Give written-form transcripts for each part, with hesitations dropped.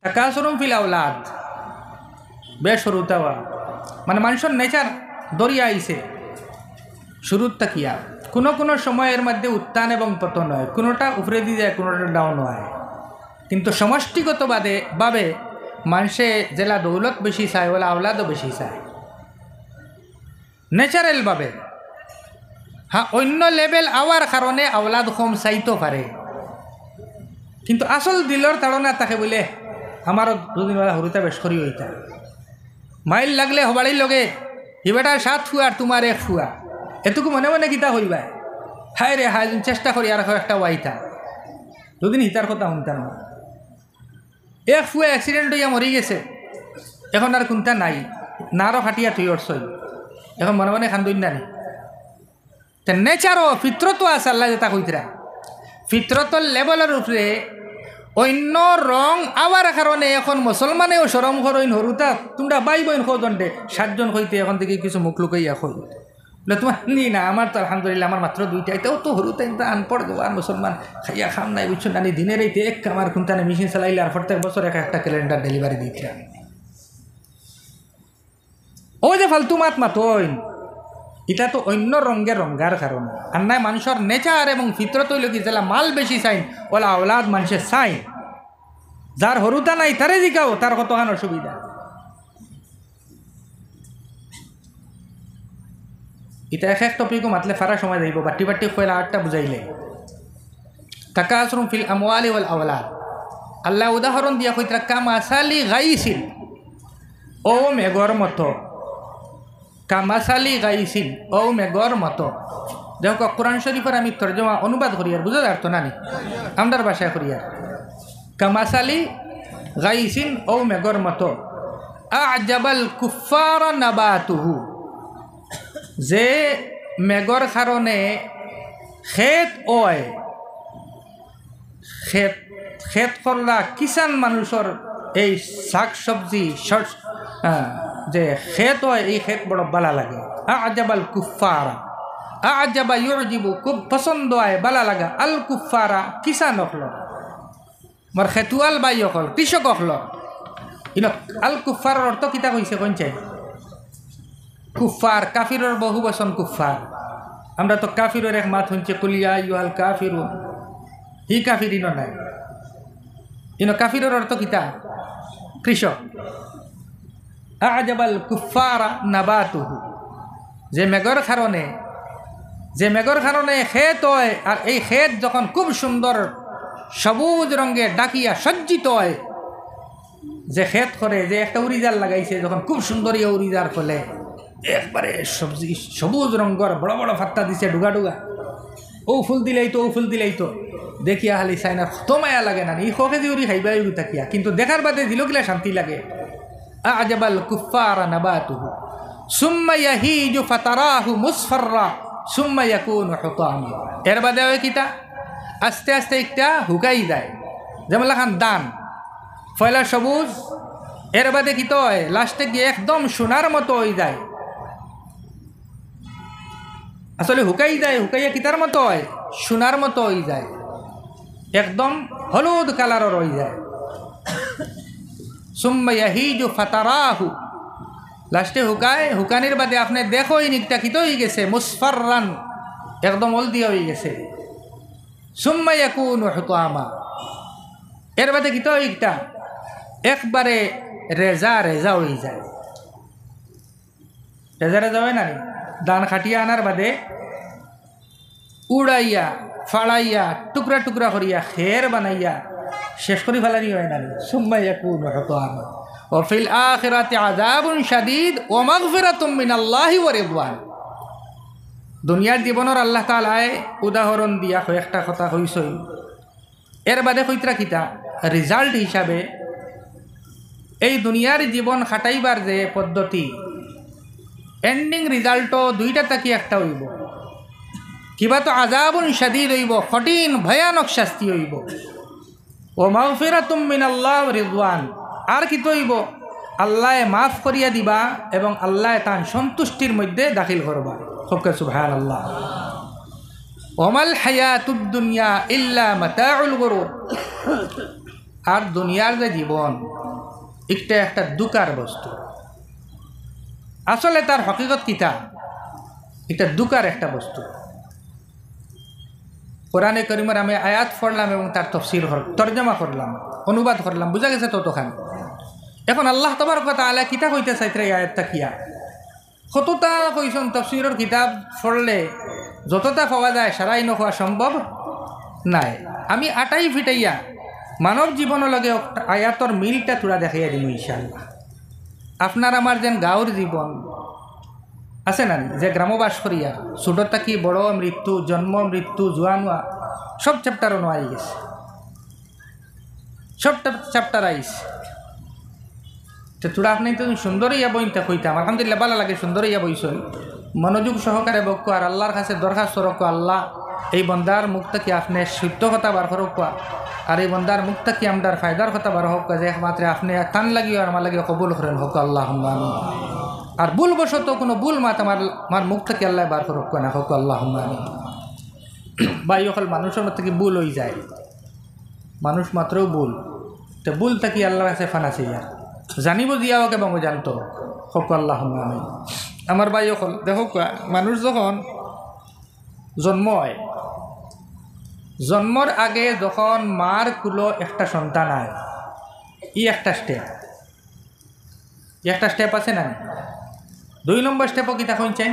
তাকাসুরুম feel আওলাদ বেশুরুতাওয়া মানে মানুষের nature দরিয়া আইছে শুরুর তাকিয়া কোনো কোনো সময়ের মধ্যে উত্থান এবং পতন হয়, কোনোটা উপরে দিয়ে যায়, কোনোটা ডাউন হয়। কিন্তু সমষ্টিগতভাবে ভাবে মানুষে জেলা দৌলত বেশি চায়, ওলা আওলাদও বেশি চায় ন্যাচারালভাবে। হ্যাঁ, অন্য লেভেল আওয়ার কারণে আওলাদ কম চাইতে পারে, কিন্তু আসল দিলর তাড়না তাকে বলে আমারও দুদিন বেলা হরুতা বেশ করি হইতা মাইল লাগলে হবাড়ির লগে এবারটা 7 ফুয়া আর তোমার 1 ফুয়া, এটুকু মনে মনে কিতা হইবা, হায় রে হায় চেষ্টা করি আর একটা ওয়াইতা। দুদিন হিতার কথা শুনতাম না, 1 ফুয়া অ্যাক্সিডেন্ট হইয়া মরি গেছে, এখন আর কোনটা নাই, নারও খাটিয়া তুই অর্সই, এখন মনে মনে খান্দুন না নি। তে নেচারও ফিতরতও আছে, আল্লাহ যেটা কইতরা ফিতরতর লেভেলের উপরে অন্য রং আবার কারণে এখন মুসলমানেও সরম করইন হরুতা তোমরা বাই বইন খোদণ্ডে 7 জন হইতে এখন থেকে কিছু মুখ লুকাইয়া খই বলে তোমার নি না, আমার তো আলহামদুলিল্লাহ আমার মাত্র 2টা, এটাও তো হরুতা কিন্তু আনপড় দেওয়ার মুসলমান খাইয়া খাম নাই বুঝছো না, দিনের এইতে এক আমার কোনটানে মেশিন চালাইলে আর প্রত্যেক বছর একটা ক্যালেন্ডার ডেলিভারি দিয়েছিলাম। ও যে ফালতু মাত মাতইন এটা তো অন্য রঙের রঙার কারণে, আর নাই মানুষের নেচার এবং ফিতরত হইল কি যেলা মাল বেশি চাইন ওলা আওলাদ মানুষের চাই, যার হরুতা নাই তারে জিকাও তার কতখান অসুবিধা। এটা এক টপিকও মাতলে ফারা সময় যাইব, বাটি বাটি খোলা 8টা বুঝাইলে। তাকাসুরুম ফিল আমওয়ালি ওয়াল আওলাদ, আল্লাহ উদাহরণ দিয়া কইতরা কামাসালি গাইসিন, ও মেঘর মতো, কামাসালি গাইসিন ও মেঘর মতো। দেখো কোরআন শরীফের আমি তর্জমা অনুবাদ করি আর বুঝা যার তো নানি আমরার ভাষায় করি আর কামাসালি গাইসিন ও মেঘর মতো আজাবাল কুফার নাবাতুহু, যে মেঘর কারণে খেত ওয় খেত খেত করলা কিষান মানুষের এই শাক সবজি যে খেত হয় এই খেত বড় বালা লাগে। আজাবাল কুফারা, আজাবা ইউজিবু খুব পছন্দ হয় বালা লাগা, আল কুফারা কিষান হল মোর খেতুয়াল বাই হল কৃষক হল। আল কুফারের অর্থ কিতা কইছে কোন চাই কুফার কাফিরের বহু বচন কুফার, আমরা তো কাফিরের এক মাত শুনছে কুলিয়া ইউহাল কাফিরুন, হি কাফিরিন নাই, কাফিরের অর্থ কিতা কৃষক। আজাবাল কুফারা নাবাতুহু, যে মেঘর কারণে খেত হয়, আর এই খেত যখন খুব সুন্দর সবুজ রঙে ডাকিয়া সজ্জিত হয়, যে খেত করে যে একটা উড়িজার লাগাইছে যখন খুব সুন্দর এই উড়িজার ফলে একবারে সবজি সবুজ রঙের বড় বড় ফাত্তা দিছে ডুগা ডুগা, ও ফুল দিলেই তো দেখিয়া হালি চাইনা কত মায়া লাগে না, এই খোকে দিয়ে উড়ি খাইবাই উড়ি থাকিয়া, কিন্তু দেখার বাদে দিল কিলা শান্তি লাগে। আজাবাল কুফারা নাবাতুহু সুম্মা ইয়াহিজু ফাতারাহু মুসফাররা সুম্মা ইয়াকুনু হুতামা, এর বাদে হয় কিতা আস্তে আস্তে একটা হুকাই যায়, যেমন লাখান দান ফয়লা সবুজ, এর বাদে কিতা হয় লাস্টে গিয়ে একদম সোনার মতো হয়ে যায়। আসলে হুকাই যায়, হুকাইয়া কিতার মতো হয় সোনার মতো হয়ে যায়, একদম হলুদ কালারের হয়ে যায়। সুম্মা ইয়াহিজু ফাতারাহু, লাস্টে হুকায়, হুকানির বাদে আপনি দেখো এই নিকটা কিত হয়ে গেছে মুসফাররান, একদম হলদিয়া হয়ে গেছে। সুম্মা ইয়াকুনু হুতামা, এর বাদে কিত একটা একবারে রেজা রেজা হয়ে যায়। রেজা রেজা হয় না, দান খাটিয়া আনার বাদে উড়াইয়া ফাড়াইয়া টুকরা টুকরা করিয়া খের বানাইয়া শেষ করি ফেলানি হয় না। সুম্মা ইয়াকুনু হুতামা ওয়া ফিল আখিরাতি আযাবুন শাদীদ ওয়া মাগফিরাতুম মিনাল্লাহি ওয়া রিদওয়ান। দুনিয়ার জীবনের আল্লাহ তাআলায় উদাহরণ দিয়া কয়েকটা কথা কইছই, এর বাদে কইতরা কিতা রেজাল্ট হিসাবে এই দুনিয়ার জীবন খাটাইবার যে পদ্ধতি, এন্ডিং রিজাল্টও 2টা থাকি একটা হইব, কিবা তো আযাবুন শাদীদ হইব, কঠিন ভয়ানক শাস্তি হইব, ও মাগফিরাতুম মিনাল্লাহি ওয়া রিদওয়ান, আর কি হইব আল্লাহ মাফ করিয়া দিবা এবং আল্লাহ তার সন্তুষ্টির মধ্যে দাখিল করবা। খুবকে সুবহানাল্লাহ। ওমাল হায়াতুদ দুনিয়া ইল্লা মাতাউল গুরুর, আর দুনিয়ার যে জীবন এটা একটা দুকার বস্তু। আসলে তার হকিকত কিতা, এটা দুকার একটা বস্তু। কোরআনে কারীমের আমি আয়াত পড়লাম এবং তার তাফসীর তরজমা করলাম, অনুবাদ করলাম, বুঝা গেছে ততখান। এখন আল্লাহ তাবারক ওয়া তাআলা কিতা কইতে চাইতে এই আয়াতটা কিয়া কতটা কইছেন। তাফসীরের কিতাব পড়লে যতটা পাওয়া যায় সারাই নখোয়া সম্ভব নাই। আমি আটাই ফিটাইয়া মানব জীবনের লগে আয়াতর মিলটা তোরা দেখাইয়া দিম ইনশাআল্লাহ। আপনার আমার যেন গাঁৱৰ জীবন আছে না, যে গ্রামবাস করিয়া ছোট থাকি বড় মৃত্যু, জন্ম মৃত্যু, জোয়ানোয়া সব চ্যাপ্টার আই গেছে, সব চ্যাপ্টার আইস। তো তোরা আপনি তো সুন্দর ইয়া বইনটা কইতাম, আলহামদুলিল্লাহ ভালো লাগে, সুন্দর ইয়া বইছেন, মনোযোগ সহকারে বক্য আর আল্লাহর কাছে দরখাস্ত রক্ষ, আল্লাহ এই বন্দার মুক্ত কি আপনি সত্য কথা বার করক, আর এই বন্দার মুক্ত কি আমদার ফায়দার কথা বার হোক, যে একমাত্র আপনি টান লাগিও আর আমার লাগিও কবুল করেন হোক আল্লাহুম্মা আমিন। আর ভুলবশত কোনো ভুল মাত আমার মুখ থেকে আল্লাহ বার করক না হোক আল্লাহুম্মা আমিন। ভাই অকল মানুষের থেকে ভুল হয়ে যায়, মানুষ মাত্রও ভুল, তো ভুল থাকি আল্লাহর কাছে ফানাছি আর জানিব দিয়া হোক এবং জানতো হোক আল্লাহুম্মা আমিন। আমার ভাই অকল দেখো, মানুষ যখন জন্ম হয়, জন্মর আগে যখন মার কুলো একটা সন্তান হয়, ই একটা স্টেপ আছে না। 2 নম্বর স্টেপও কিতা কইছেন,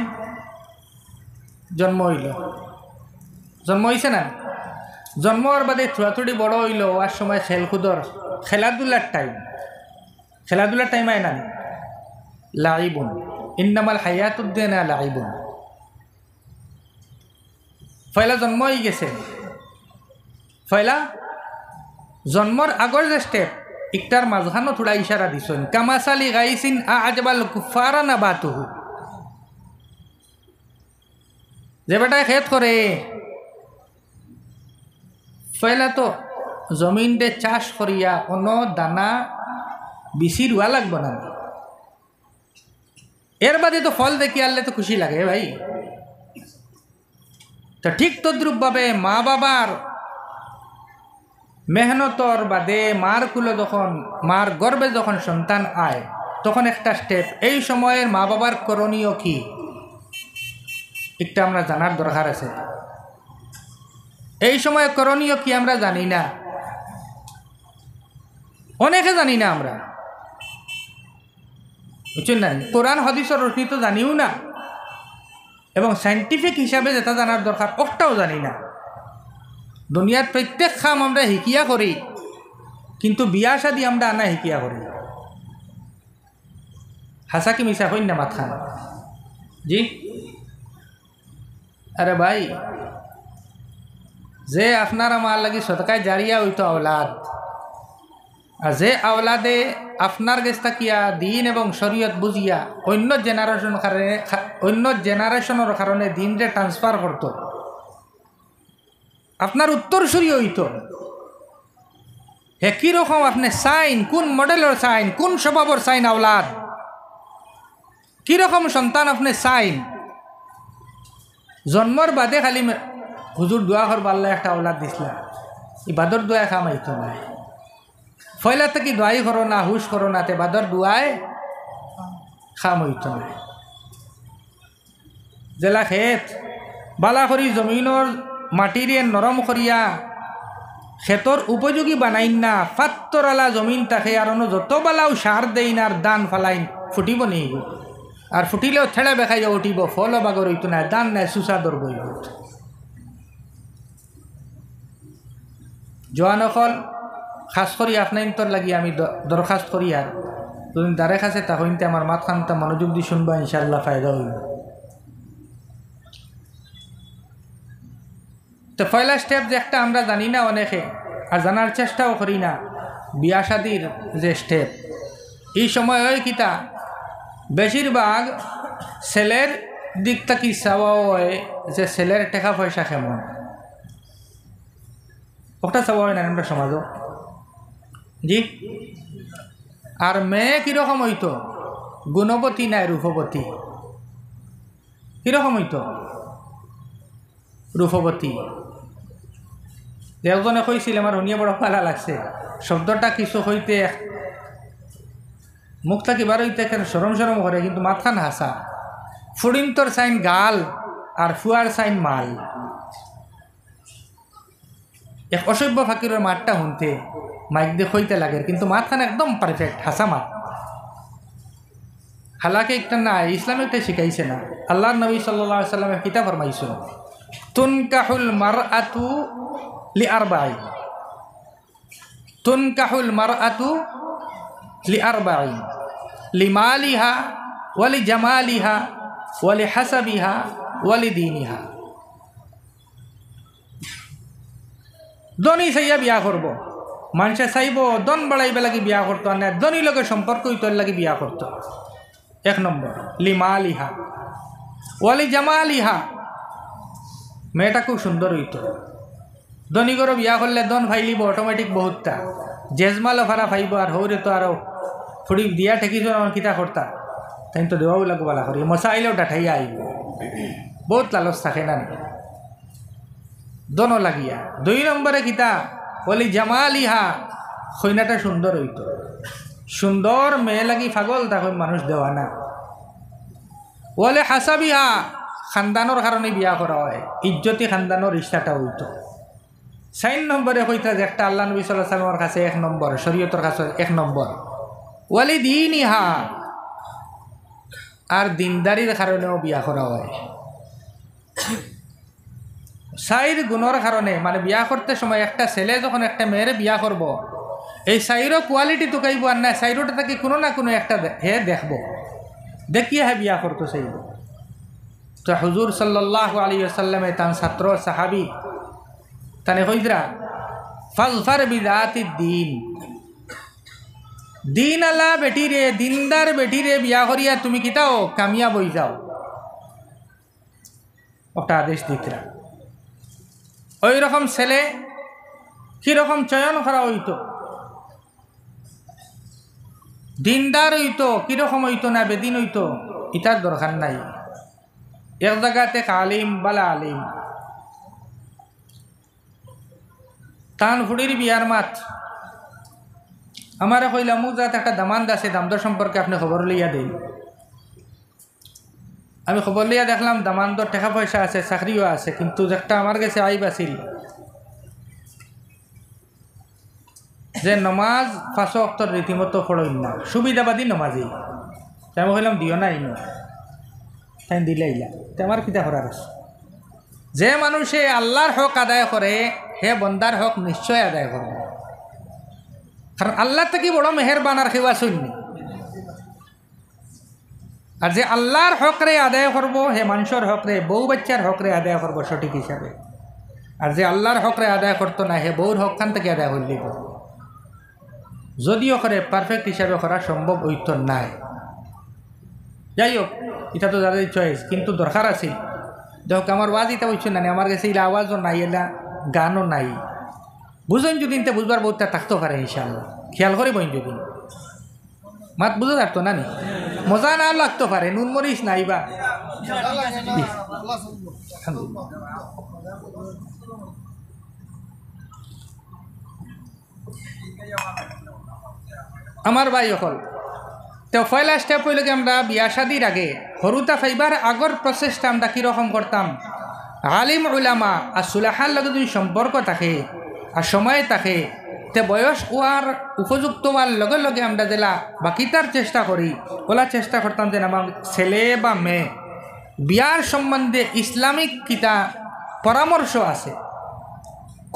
জন্ম হইল, জন্ম হয়েছে না, জন্মর বাদে থুড়াথুড়ি বড় হইল, আর সময় খেলাধুলার টাইম আয় না, লাইবুন ইন্নামাল হায়াতুদ দুনিয়া লাইবুন। পয়লা জন্ম হয়ে গেছে, পয়লা জন্মর আগর যে স্টেপ একটার মাঝখানো থোড়া ইশারা দিছেন, কামাসালি গাইসিন আজবাল কুফারা নাবাতুহু, যে বেটায় খেত করে পয়লা তো জমিন দে চাষ করিয়া কোনো দানা বিচি রুয়া লাগব না, এর বাদে তো ফল দেখি আনলে তো খুশি লাগে ভাই। তো ঠিক তদ্রূপভাবে মা বাবার মেহনতর বাদে মার কুলে যখন, মার গর্বে যখন সন্তান আয়, তখন একটা স্টেপ। এই সময়ের মা বাবার করণীয় কি একটা আমরা জানার দরকার আছে। এই সময় করণীয় কি আমরা জানি না, অনেকে জানি না আমরা, বুঝছেন না। কোরআন হাদিসের রশ্মি তো জানিও না, এবং সাইন্টিফিক হিসাবে যেটা জানার দরকার ওটাও জানি না। দুনিয়ার প্রত্যেক কাম আমরা শিকিয়া করি, কিন্তু বিয়া শাদি আমরা আনা শিকিয়া করি। হাসা কি মিশা হইন না মাতখান জি। আরে ভাই, যে আপনার আমার লাগি সদকায় জারিয়া হইতো আওলাদ, আর যে আওলাদে আপনার গেছ থাকিয়া দিন এবং শরীয়ত বুঝিয়া অন্য জেনারেশনের কারণে দিনরে ট্রান্সফার করত, আপনার উত্তরসূরি হইত। হে কীরকম আপনি সাইন, কোন মডেলের সাইন, কোন স্বভাবের সাইন আওলাদ, কীরকম সন্তান আপনি সাইন। জন্মর বাদে খালি হুজুর দোয়া করবার আল্লাহ একটা আওলাদ দিছিলা, এই বাদর দোয়া খাম আইতো না। ফয়লা থেকে দোয়াই করো না, হুশ করো না, তে বাদর দোয়ায় খাম হইতো না। জেলা খেত বালা করি জমিনের মাটিরে নরম করিয়া খেতর উপযোগী বানাইন না, ফাত্তরালা জমিন থাকে, আর অন্য যত বালাও সার দেইন আর দান ফালাইন, ফুটিব নেই। আর ফুটিলেও ঠেলা বেখাইয়া উঠিব, ফলও বাগর হইতো না, দান নাই সুসা দর বইব। জোয়ানকল খাস করি আপনার লাগি আমি দরখাস্ত করি, আর তুমি দারে খাসে তখনতে আমার মাতখানটা মনোযোগ দিয়ে শুনবা, ইনশাল্লাহ ফায়দা হইব। তো পয়লা স্টেপ যে একটা আমরা জানি না অনেকে, আর জানার চেষ্টাও করি না, বিয়া শাদির যে স্টেপ। এই সময় হয় কিতা, বেশিরভাগ ছেলের দিক থেকে চাওয়াও হয় যে ছেলের টাকা পয়সা কেমন, ওটা চাওয়া হয় না আমরা সমাজও জি। আর মেয়ে কীরকম হইতো, গুণবতী নাই রূপবতী, কীরকম হইতো, রূপবতী। একজনে কইছিল, আমার শুনিয়ে বড় ভালো লাগছে, শব্দটা কিছু হইতে মুখটা কিবার হইতে সরম সরম করে কিন্তু মাথান হাসা ফুড়িন্তর সাইন গাল আর ফুয়ার সাইন মাল এক অসভ্য ফাকিরের মাঠটা শুনতে মাইক দিয়ে হইতে লাগে কিন্তু মাথান একদম পারফেক্ট হাসা মাঠ হালাকে একটা না ইসলামে একটা শিখাইছে না আল্লাহ নবী সাল্লাল্লাহু আলাইহি সাল্লামের কিতাব ফরমাইছেন তুনকাহুল মারআতু লিআরবাঈ তুনকাহুল মারআতু লিআরবাঈ লিমালিহা ওয়া লিজামালিহা ওয়া লিহাসাবিহা ওয়া লিদীনিহা দনি চাইয়া বিয়া করব মানুষে চাইব দন বাড়াইবে লাগি বিয়া করতো আর না দনি লগে সম্পর্ক হইতে লাগি বিয়া করতো এক নম্বর লিমালিহা ওয়ালি জামালিহা মেয়েটা খুব সুন্দর হইতো দনিগর বিয়া করলে দন ফাইলিব অটোমেটিক বহুতটা জেজমালো ফারা ফাইব আর হৌরে তো আরও ফুড়ি দিয়া ঠেকিছ আমার কিতা করতা তাই তো দেওয়াও লাগবো বালা করি মশা আইলেও ডাঠাইয়া আইব বহুত লালচ থাকে না দনও লাগিয়া 2 নম্বরে কিতা ওয়ালি জামালিহা খৈনাটা সুন্দর হইতো সুন্দর মেয়ে লাগি পাগল তখন মানুষ দেওয়া না ওয়ালে হাসাবিহা খানদানোর কারণে বিয়া করা হয় ইজ্জতি খানদানোর রিশ্তাটা হইতো 4 নম্বরে হইতা যে একটা আল্লাহ নবী সাল্লাল্লাহু আলাইহি ওয়াসাল্লামের কাছে 1 নম্বর শরীয়তের কাছে 1 নম্বর ওয়ালি দীনিহা আর দিনদারির কারণেও বিয়া করা হয় 4 গুণের কারণে মানে বিয়া করতে সময় একটা ছেলে যখন একটা মেয়ের বিয়া করব এই 4 কোয়ালিটি তো কাইব আর না 4টা থেকে কোনো না কোনো একটা হে দেখব দেখিয়ে হে বিয়া করতে চাইব তো হুজুর সাল্লাল্লাহু আলাইহি ওয়াসাল্লামে তান ছাত্র সাহাবী তানে কইরা ফাজফার বিযাতি দ্বীন দিন আলা বেটি রে দিনদার বেটি রে বিয়া করিয়া তুমি কিতাও কামিয়াব হই যাও একটা আদেশ দিতরা ওই রকম ছেলে কিরকম চয়ন করা হইতো দিনদার হইতো কিরকম হইতো না বেদিন হইতো ইটার দরকার নাই এক জায়গাতে আলিম বালা আলিম তান ফুড়ির বিয়ার মাত আমার কইলাম যাতে একটা দামান্দ আছে দামদর সম্পর্কে আপনি খবর লইয়া দিন আমি খবর লইয়া দেখলাম দামান্দর টাকা পয়সা আছে চাকরিও আছে কিন্তু একটা আমার কাছে আইব আছিল যে নমাজ 5 ওয়াক্তের রীতিমতো পড়ই না সুবিধাবাদী নমাজি তাই আমি কইলাম দিও না ইনো তাই দিলে আইলা তো আমার কিতা করার আছে যে মানুষে আল্লাহর হক আদায় করে হে বন্দার হক নিশ্চয় আদায় করবে কারণ আল্লাহ থেকে বড় মেহেরবান আর কেউ আসেননি আর যে আল্লাহর হকরে আদায় করবো হে মানুষের হকরে বউ বাচ্চার হকরে আদায় করবো সঠিক হিসাবে আর যে আল্লাহর হকরে আদায় করতো না হে বউর হকখান থেকে আদায় করলেই করবো যদিও করে পারফেক্ট হিসাবে করা সম্ভব হইতো নাই যাই হোক এটা তো যাদের চয়েস কিন্তু দরকার আছে দেখো আমার ওয়াজ এটা হইছে না আমার কাছে এলা আওয়াজও নাই এলা গানও নাই বুঝেন যদি বুঝবার বহুতটা থাকতেও পারে ইনশাআল্লাহ খেয়াল করে বইন যদি মাত বুঝে থাকতো না নি মজা না লাগতো পারে নুন মরিস নাই বা আমার ভাই অকল তো পয়লা স্টেপ হইল কি আমরা বিয়া শাদির আগে হরুতা ফাইবার আগর প্রসেসটা আমরা কীরকম করতাম আলিম উলামা আর সুলাহার লগে যদি সম্পর্ক থাকে আর সময় থাকে তে বয়স ওয়ার উপযুক্ত হওয়ার লগে লগে আমরা জেলা বাকিটার চেষ্টা করি ওলা চেষ্টা করতাম যে আমার ছেলে বা মেয়ে বিয়ার সম্বন্ধে ইসলামিক কিতা পরামর্শ আছে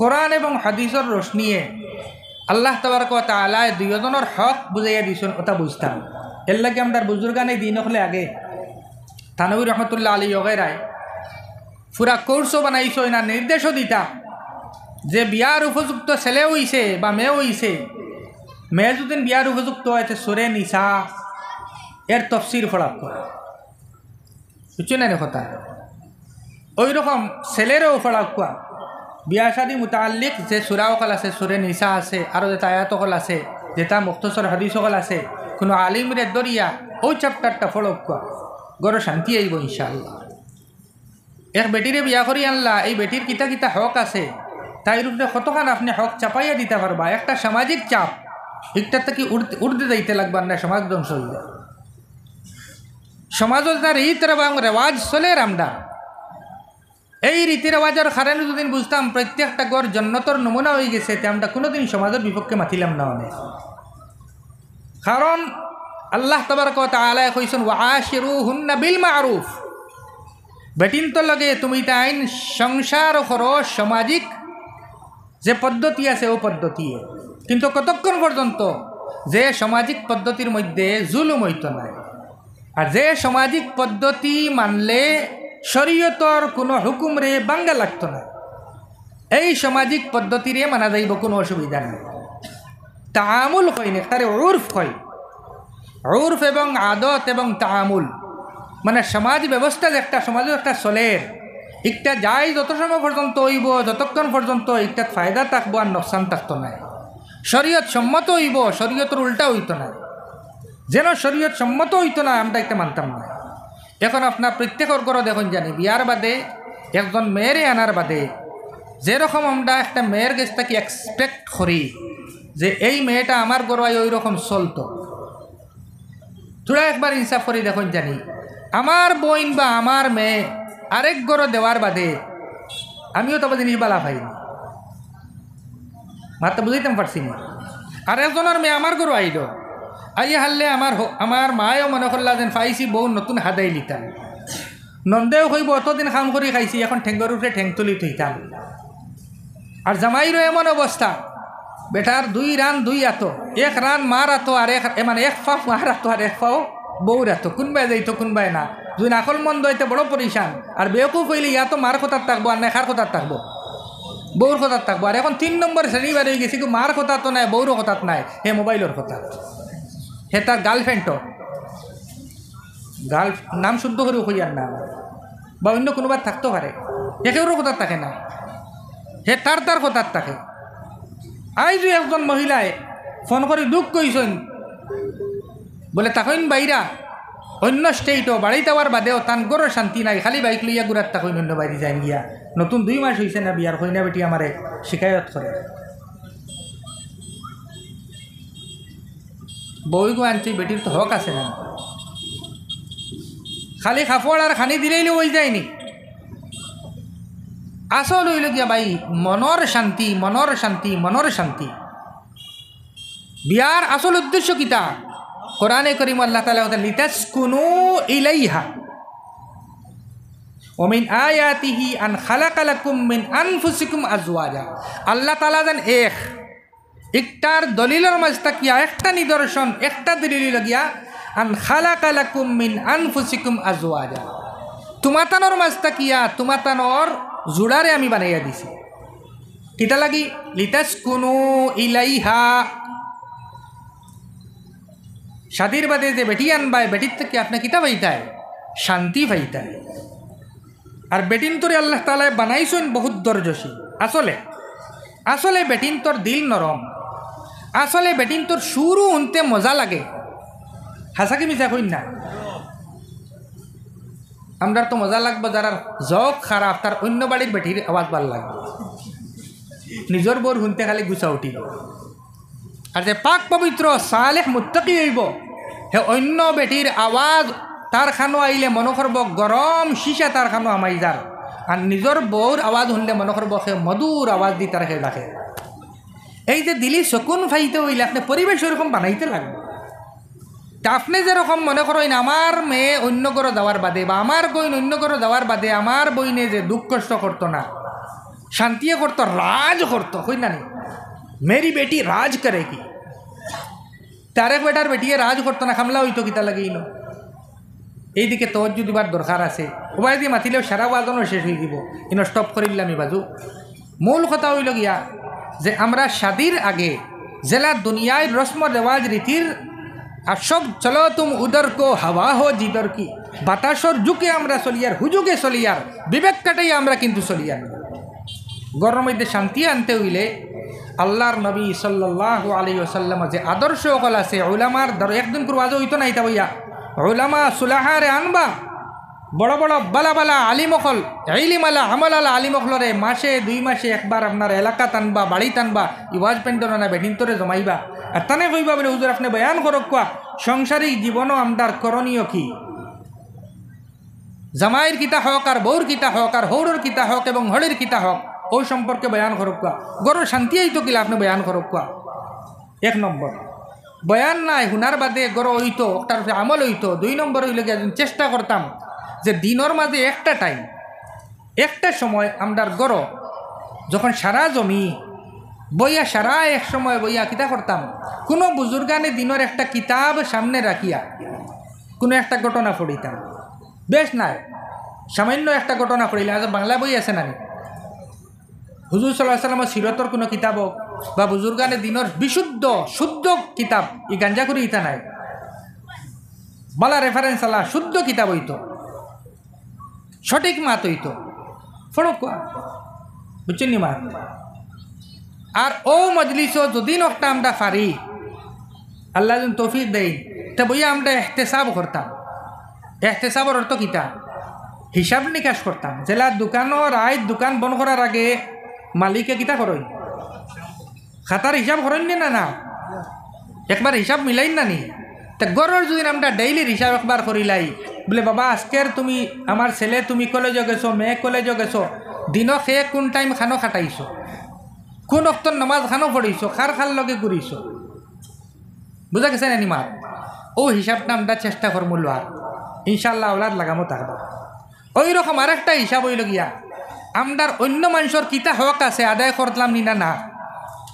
কোরআন এবং হাদিসের রোশনিয়ে আল্লাহ তাবারক ওয়া তাআলা দুইজনের হক বুঝাইয়া দিয়েছেন ওটা বুঝতাম এর লাগে আমরা বুজুর্গানে দিন হলে আগে থানবী রহমতুল্লাহ আলী ওগেরায় পুরা কোর্সও বানাইছো না নির্দেশও দিতা যে বিয়ার উপযুক্ত ছেলে হইছে বা মেয়ে হইছে মেয়ে যদি বিয়ার উপযুক্ত হয়েছে সুরে নিসা এর তফসির ফলাপ করে বুঝছো না কথা ওই রকম ছেলেরও ফলাপ কোয়া বিয়া শাদী মুতাল্লিক যে সুরা অকল আছে সুরে নিসা আছে আরও যেটা আয়াতকল আছে যেটা মুখতসর হাদিস অকল আছে কোনো আলিমরে দরিয়া ওই চ্যাপ্টারটা ফলক কোয়া গড় শান্তি আইব ইনশাআল্লাহ এক বেটিরে বিয়া করি আনলা এই বেটির কিতা কিতা হক আছে তাই রূপে কতখান আপনি হক চাপাইয়া দিতে পারবা। একটা সামাজিক চাপ একটা থেকে উড়তে যাইতে লাগবার না, সমাজ ধ্বংস হইবে। সমাজত না রীত এবং রেওয়াজ চলে আমরা এই রীতি রেওয়াজের কারণে যদি বুঝতাম প্রত্যেকটা গড় জন্নতর নমুনা হয়ে গেছে, তে আমরা কোনোদিন সমাজের বিপক্ষে মাতিলাম না অনেক। কারণ আল্লাহ তাবারক ওয়া তাআলা কইছেন ওয়াশিরুহুন্না বিল মারুফ, বেটিন তো লগে তুমি তাইন সংসার করো সামাজিক যে পদ্ধতি আছে ও পদ্ধতি, কিন্তু কতক্ষণ পর্যন্ত যে সামাজিক পদ্ধতির মধ্যে জুলুম হইতো না, আর যে সামাজিক পদ্ধতি মানলে শরীয়তর কোনো হুকুমরে বাঙ্গা লাগতো না, এই সামাজিক পদ্ধতিরে মানা যাইব, কোনো অসুবিধা নেই। তাআমুল হয় না, তারে উর্ফ হয়। উর্ফ এবং আদত এবং তাআমুল মানে সমাজ ব্যবস্থা যে একটা সমাজের একটা চলের একটা যাই যত সময় পর্যন্ত হইব, যতক্ষণ পর্যন্ত একটা ফায়দা থাকবো আর নোকসান থাকতো না। শরীয়ত সম্মত হইব, শরীয়তের উল্টা হইতো না। যেন শরীয়ত সম্মত হইতো না আমরা একটা মানতাম না। এখন আপনার প্রত্যেকের ঘরে দেখুন জানি বিয়ার বাদে একজন মেয়েরে আনার বাদে যেরকম আমরা একটা মেয়ের কাছ থেকে এক্সপেক্ট করি যে এই মেয়েটা আমার ঘরে ওই রকম চলতো, তোরা একবার ইনসাফ করি দেখুন জানি আমার বোন বা আমার মেয়ে আরেক ঘরে দেওয়ার বাদে আমিও তবে জিনিস বালা পাইনি, মাত্র বুঝাইতাম পারছি না। আর একজনের মেয়ে আমার ঘরে আইল, আইয়া হারলে আমার মায়েও মনে করলা যেন পাইছি বউ নতুন হাদাই লিতাম, নন্দেও কইব অতদিন কাম করে খাইছি এখন ঠেঙ্গর উঠে ঠেং তুলি থইতাম। আর জামাইরও এমন অবস্থা, বেটার দুই রান দুই আতো, এক রান মার আতো আর মানে এক ফাও মার আতো আর এক ফাও বউর আতো, কোনবাই যাইতো কোনবাই না। দুই নাকল মন্দ হইতে বড় পরিশান। আর বেউকুফ হইলে ইয়াতো মার কথার থাকবো আর নেখার কথার থাকবো, বউর কথার থাকবো। আর এখন 3 নম্বর শ্রেণীবার হয়ে গেছি, মার কথা তো নাই, বউরও কথাত নাই, হে মোবাইলের কথা, হে তার গার্লফ্রেন্ডও নাম শুদ্ধ করে হইয়ার না, বা অন্য কোনোবার থাকতে পারে, একেবারও কথার থাকে না, হে তার কথার থাকে। আজ একজন মহিলায় ফোন করে দুঃখ কইছেন বলে তখন বাইরা অন্য স্টেটও বাড়ি যাওয়ার বাদেও তান গরো শান্তি নাই, খালি বাইক লইয়া ঘুরার তখন অন্য বাড়ি যাই গিয়া। নতুন 2 মাস হয়েছে না বিয়ার, হইনা বেটি আমারে শিকায়ত করে বই গো আনছি, বেটির তো হক আছে না, খালি খাফড় আর খানি দিলেই ওই যায়নি। আসল হইল গিয়া ভাই মনর শান্তি, মনর শান্তি, মনর শান্তি। বিয়ার আসল উদ্দেশ্য কিতা? কোরআনে করিম আল্লাহ তাআলা বলেন লিতাসকুনু ইলাইহা ওয়া মিন আয়াতিহি আন খালাকা লাকুম মিন আনফুসিকুম আজওয়াজা। আল্লাহ তাআলা দেন একটার দলিলের মাঝ তাকিয়া একটা নিদর্শন, একটা দলিল লাগিয়া আন খালাকা লাকুম মিন আনফুসিকুম আজওয়াজা, তোমাতানোর মাঝ তাকিয়া তোমাতানোর জোড়ারে আমি বানাইয়া দিছি। কিতা লাগি? লিতাসকুনু ইলাইহা, শাদির বাদে যে বেটি আনবায় বেটির থেকে আপনি কিতা পাইতায়? শান্তি পাইতায়। আর বেটিন তোরে আল্লাহ তাআলা বানাইছেন বহুত ধৈর্যশীল। আসলে বেটিন তোর দিল নরম, আসলে বেটিন তোর সুরও শুনতে মজা লাগে। হাসাকি মিশা কইন না, আমরা তো মজা লাগবে যারা জগ খারাপ তার অন্য বাড়ির বেটির আওয়াজ ভাল লাগবে, নিজের বোর শুনতে খালি গুছা উঠিব। আর যে পাক পবিত্র সালেহ মুত্তাকি হইব, হে অন্য বেটির আওয়াজ তার খানো আইলে মনে করব গরম শিশা তার খানো আমাই যার, আর নিজের বউর আওয়াজ শুনলে মনে করব সে মধুর আওয়াজ দি তার খেয়ে রাখে। এই যে দিলি শকুন ফাইতে হইলে আপনি পরিবেশ ওরকম বানাইতে লাগবে। তা আপনি যেরকম মনে করেন আমার মেয়ে অন্য করে যাওয়ার বাদে বা আমার বইন অন্য করে যাওয়ার বাদে আমার বইনে যে দুঃখ কষ্ট করতো না, শান্তিও করতো, রাজ করতো, হই না নি মেরি বেটি রাজ করে কি? তারেক বেটার বেটিয়ে রাজ করতো না, খামলা হইতো কিতা লাগে ইনো। এইদিকে তওয়াজ্জু দিবার দরকার আছে। উপায় দিয়ে মাতিলেও সারা বাজনও শেষ হয়ে দিব, ইনো স্টপ করিলাম আমি বাজু। মূল কথা হইল গিয়া যে আমরা শাদির আগে জেলা দুনিয়ায় রসম রেওয়াজ রীতির আর সব চলো তুম উদর কো হাওয়া হো জিদর কি, বাতাসর যুগে আমরা চলিয়ার, হুজুগে চলিয়ার, বিবেক কাটাই আমরা কিন্তু চলিয়ার। গরমের মধ্যে শান্তি আনতে হইলে আল্লাহর নবী সাল্লাল্লাহু আলাইহি ওয়াসাল্লাম যে আদর্শ সকল আছে, উলামার একদিন করে ওয়াজ হইতো না, এটা বইয়া উলামা সুলাহারে আনবা, বড় বড় বালা বালা আলিমকল ইলিমালা আমলালা আলিমকলরে মাসে 2 মাসে একবার আপনার এলাকা টানবা বাড়ি টানবা ইওয়াজ পেন্টন না বেদিনতরে জমাইবা আর তানে কইবা বলে হুজুর আপনি বয়ান করক কোয়া সাংসারিক জীবনও আমদার করণীয় কি জামাইয়ের কিতা হক আর বউর কিতা হক আর হৌরর কিতা হক এবং হলির কিতা হক ও সম্পর্কে বয়ান করক কোয়া গরর শান্তি আইতো কিলা আপনি বয়ান করক কোয়া 1 নম্বর বয়ান নাই হুনার বাদে গর হইতো ওটার আমল হইতো 2 নম্বর হইলে একজন চেষ্টা করতাম যে দিনের মাঝে একটা টাইম একটা সময় আমরার গর যখন সারা জমি বইয়া সারা এক সময় বইয়া কিতা করতাম কোনো বুজুর্গানে দিনের একটা কিতাব সামনে রাখিয়া কোনো একটা ঘটনা পড়িতাম বেশ নাই সামান্য একটা ঘটনা পড়িলে আজ বাংলা বই আছে নানি হুজুর সাল্লাল্লাহু আলাইহি ওয়াসাল্লামের সিরতর কোনো কিতাব হোক বা বুজুর্গানে দিনের বিশুদ্ধ শুদ্ধ কিতাব ই গাঞ্জা করে ইতা নাই বালা রেফারেন্স আলা শুদ্ধ কিতাব হইতো সঠিক মাত হইতো ফড়ক বুঝছেন নি মা আর ও মজলিসও যদি নকটা আমরা পারি আল্লাহ যখন তৌফিক দেয় তা বইয়া আমরা এহতেসাব করতাম এহতেসাবর অর্থ কিতা হিসাব নিকাশ করতাম জেলা দোকানও রাইত দোকান বন্ধ করার আগে মালিকে কিতা করেন খাতার হিসাব করেন না না একবার হিসাব মিলাইন না নি তা গরর যদি আমরা ডেইলির হিসাব একবার করিলাই বলে বাবা আজকের তুমি আমার ছেলে তুমি কলেজে গেছো মেয়ে কলেজে গেছো দিনও খেয়ে কোন টাইম খানো খাটাইছো কোন অক্তর নামাজ খানো পড়িছো খার খার লগে ঘুরিছো বুঝা গেছে না নিমার ও হিসাবটা আমরা চেষ্টা করবো আর ইনশাল্লাহ ওলাদ লাগামো থাকবো ওই রকম আর একটা হিসাব হইল গিয়া আমরার অন্য মানুষের কিতা হক আছে আদায় করলাম নি না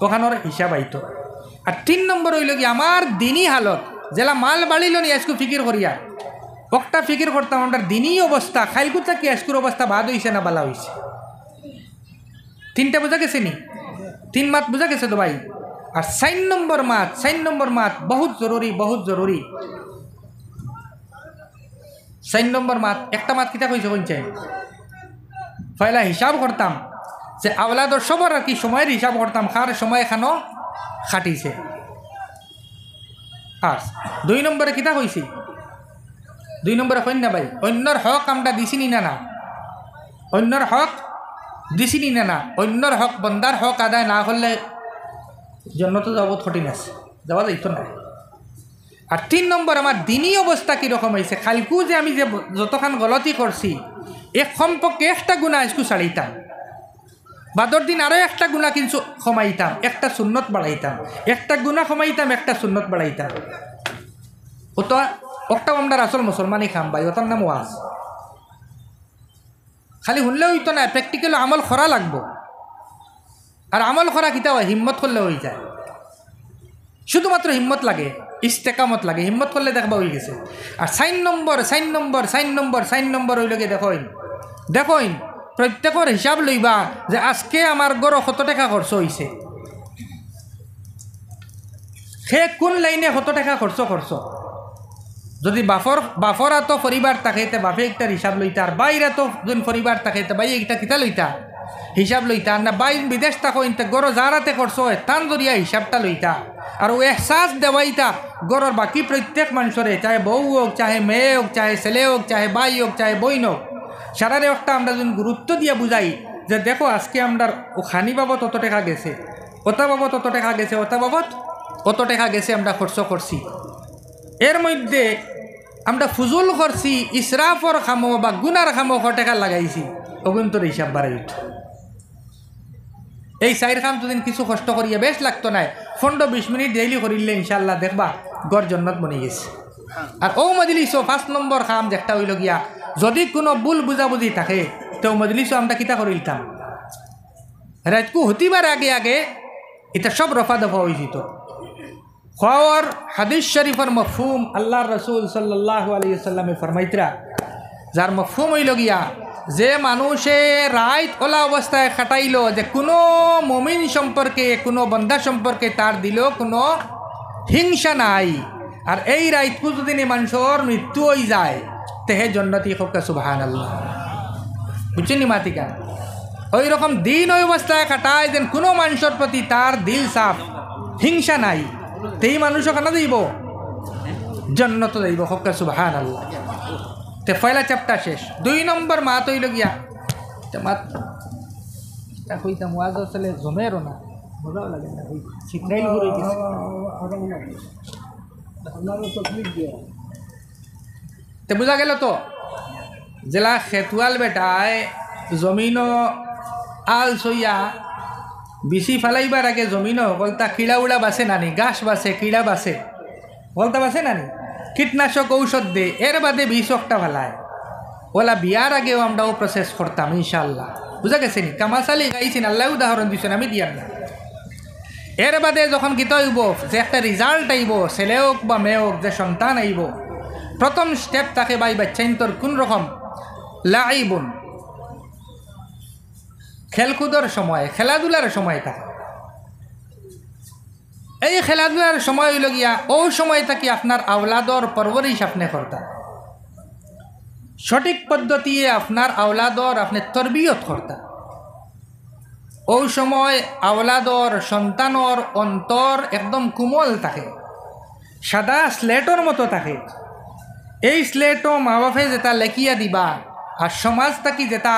ওখানোর হিসাব আইতো আর 3 নম্বর হইল গিয়া আমার দিনই হালত জেলা মাল বাড়িল নি আজকু ফিকির করিয়া একটা ফিকির করতাম আমরা দিনই অবস্থা খাইলকুতা কি আজকুর অবস্থা বাদ হইছে না বালা হইছে 3টা বোঝা গেছে নি 3 মাত বোঝা গেছে তো ভাই আর 4 নম্বর মাত বহুত জরুরি 4 নম্বর মাত একটা মাত কিতা কইছে কোনছে পয়লা হিসাব করতাম যে আওলাদর সবার আর কি সময়ের হিসাব করতাম খার সময় এখানো খাটিছে আর 2 নম্বরে কিতা কইছি 2 নম্বরে কইন না ভাই অন্যর হক আমরা দিছি নি না অন্যর হক দিছি নি না অন্যর হক বন্দার হক আদায় না করলে জন্নত যাব কঠিন আছে যাওয়া যাইতো না আর 3 নম্বর আমার দিনই অবস্থা কীরকম হয়েছে খালকু যে আমি যে যতখান গলতি করছি এক সম্পর্কে একটা গুণা আজকু ছাড়িতাম বাদর দিন আরও একটা গুণা কিন্তু কমাইতাম একটা সুন্নত বাড়াইতাম একটা গুণা কমাইতাম একটা সুন্নত বাড়াইতাম ওটা ওটাও আমরা আসল মুসলমানই খাম ভাই ওটার নাম ওয়াজ খালি শুনলেও হইতো না প্র্যাকটিক্যাল আমল করা লাগবো আর আমল করা কিতা হয় হিম্মত করলে হয়ে যায় শুধুমাত্র হিম্মত লাগে ইস্তেকামত লাগে হিম্মত করলে দেখবা হয়ে গেছে আর 4 নম্বর হইল গিয়ে দেখইন প্রত্যেকের হিসাব লইবা যে আজকে আমার গড় কত টাকা খরচ হয়েছে সে কোন লাইনে কত টাকা খরচ যদি বাফর তো পরিবার থাকে তে বাপে একটা হিসাব লইতা আর বাইরে তো যদি পরিবার থাকে তে বাই একটা কিতা লইতা হিসাব লইতা না বাই বিদেশ থাকো ইনতে গড় যারাতে খরচ হয় তান জরিয়া হিসাবটা লইতা আর ও এহসাস দেওয়াইতা গড়র বাকি প্রত্যেক মানুষরে চাহে বউ হোক চাহে মেয়ে হোক চাহে ছেলে হোক চাহে বাই হোক চাহে বইন হোক সারারে একটা আমরা যদি গুরুত্ব দিয়ে বুঝাই যে দেখো আজকে আমরা ও খানি বাবদ অত টাকা গেছে ওটা বাবদ অত টাকা গেছে ওটা বাবদ অত টাকা গেছে আমরা খরচ করছি এর মধ্যে আমরা ফুজুল করছি ইসরাফর খামো বা গুনার খামো টাকা লাগাইছি অগুন্তর হিসাব বাড়াই উঠ এই 4 খাম দুদিন কিছু কষ্ট করিয়া বেশ লাগতো না 15-20 মিনিট ডেইলি করিলে ইনশাল্লাহ দেখবা গড় জন্নত বনে গেছে আর ও মজলিসও 5 নম্বর খাম যেটা হইল গিয়া যদি কোনো ভুল বুঝাবুঝি থাকে তো মজলিসও আমরা কিতা করিলতাম রাতকু হতিবার আগে এটা সব রফা দফা হয়ে যেত খাওয়ার হাদিস শরীফের মফহুম আল্লাহর রসুল সাল্লাল্লাহু আলাইহি ওয়াসাল্লামে ফরমাইতরা যার মফহুম হইল গিয়া যে মানুষে রাত ওলা অবস্থায় খাটাইল যে কোনো মুমিন সম্পর্কে কোনো বন্দা সম্পর্কে তার দিল কোনো হিংসা নাই আর এই রাতকু যদি মানুষের মৃত্যু হয়ে যায় তেহে জন্নতি হোক সুবহানাল্লাহ বুঝছেন নি মাতিকা ওই রকম দিন ওই অবস্থায় খাটায় যেন কোনো মানুষের প্রতি তার দিল সাফ হিংসা নাই তেই মানুষ কেন দিব জন্নত দিব হোক সুবহানাল্লাহ তে পয়লা চ্যাপ্টার শেষ। 2 নম্বর মাত হইল গিয়া মাত কইতাম ওয়াজ আসলে জমেরও না, মজাও লাগে না, ওই চিত্রাইল করে তে বোঝা গেল তো জেলা খেতুয়াল বেটায় জমিন আল সইয়া বিচি ফালাইবার আগে জমিন বলতা কিড়া উড়া বাসে নানি, গাছ বাসে, কিড়া বাসে, বলতা বাসে নানি, কীটনাশক ঔষধ দে, এর বাদে বিষকটা ফালায়। ওলা বিয়ার আগেও আমরাও প্রসেস করতাম ইনশাল্লাহ। বুঝা গেছে নি? কামাশালি গাইছেন, আল্লাহ উদাহরণ দিচ্ছেন, আমি দিয়ার না। এর বাদে যখন গীতা হইব, যে একটা রেজাল্ট আইব, ছেলে হোক বা মেয়ে হোক, যে সন্তান আইব, প্রথম স্টেপ তাকে বাই বাচ্চাইন তোর কোন রকম লাইবুন, খেলকুদর সময়, খেলাধুলার সময় থাকে। এই খেলাধুলার সময় হইল গিয়া ও সময় থাকি আপনার আওলাদর পরবরিশ আপনি করতা, সঠিক পদ্ধতি আপনার আওলাদর আপনি তরবিয়ত করতা। ও সময় আওলাদর সন্তানর অন্তর একদম কোমল থাকে, সাদা স্লেটর মতো থাকে। এই স্লেটও মা বাপে যেটা লেখিয়া দিবা, আর সমাজ থাকি যেটা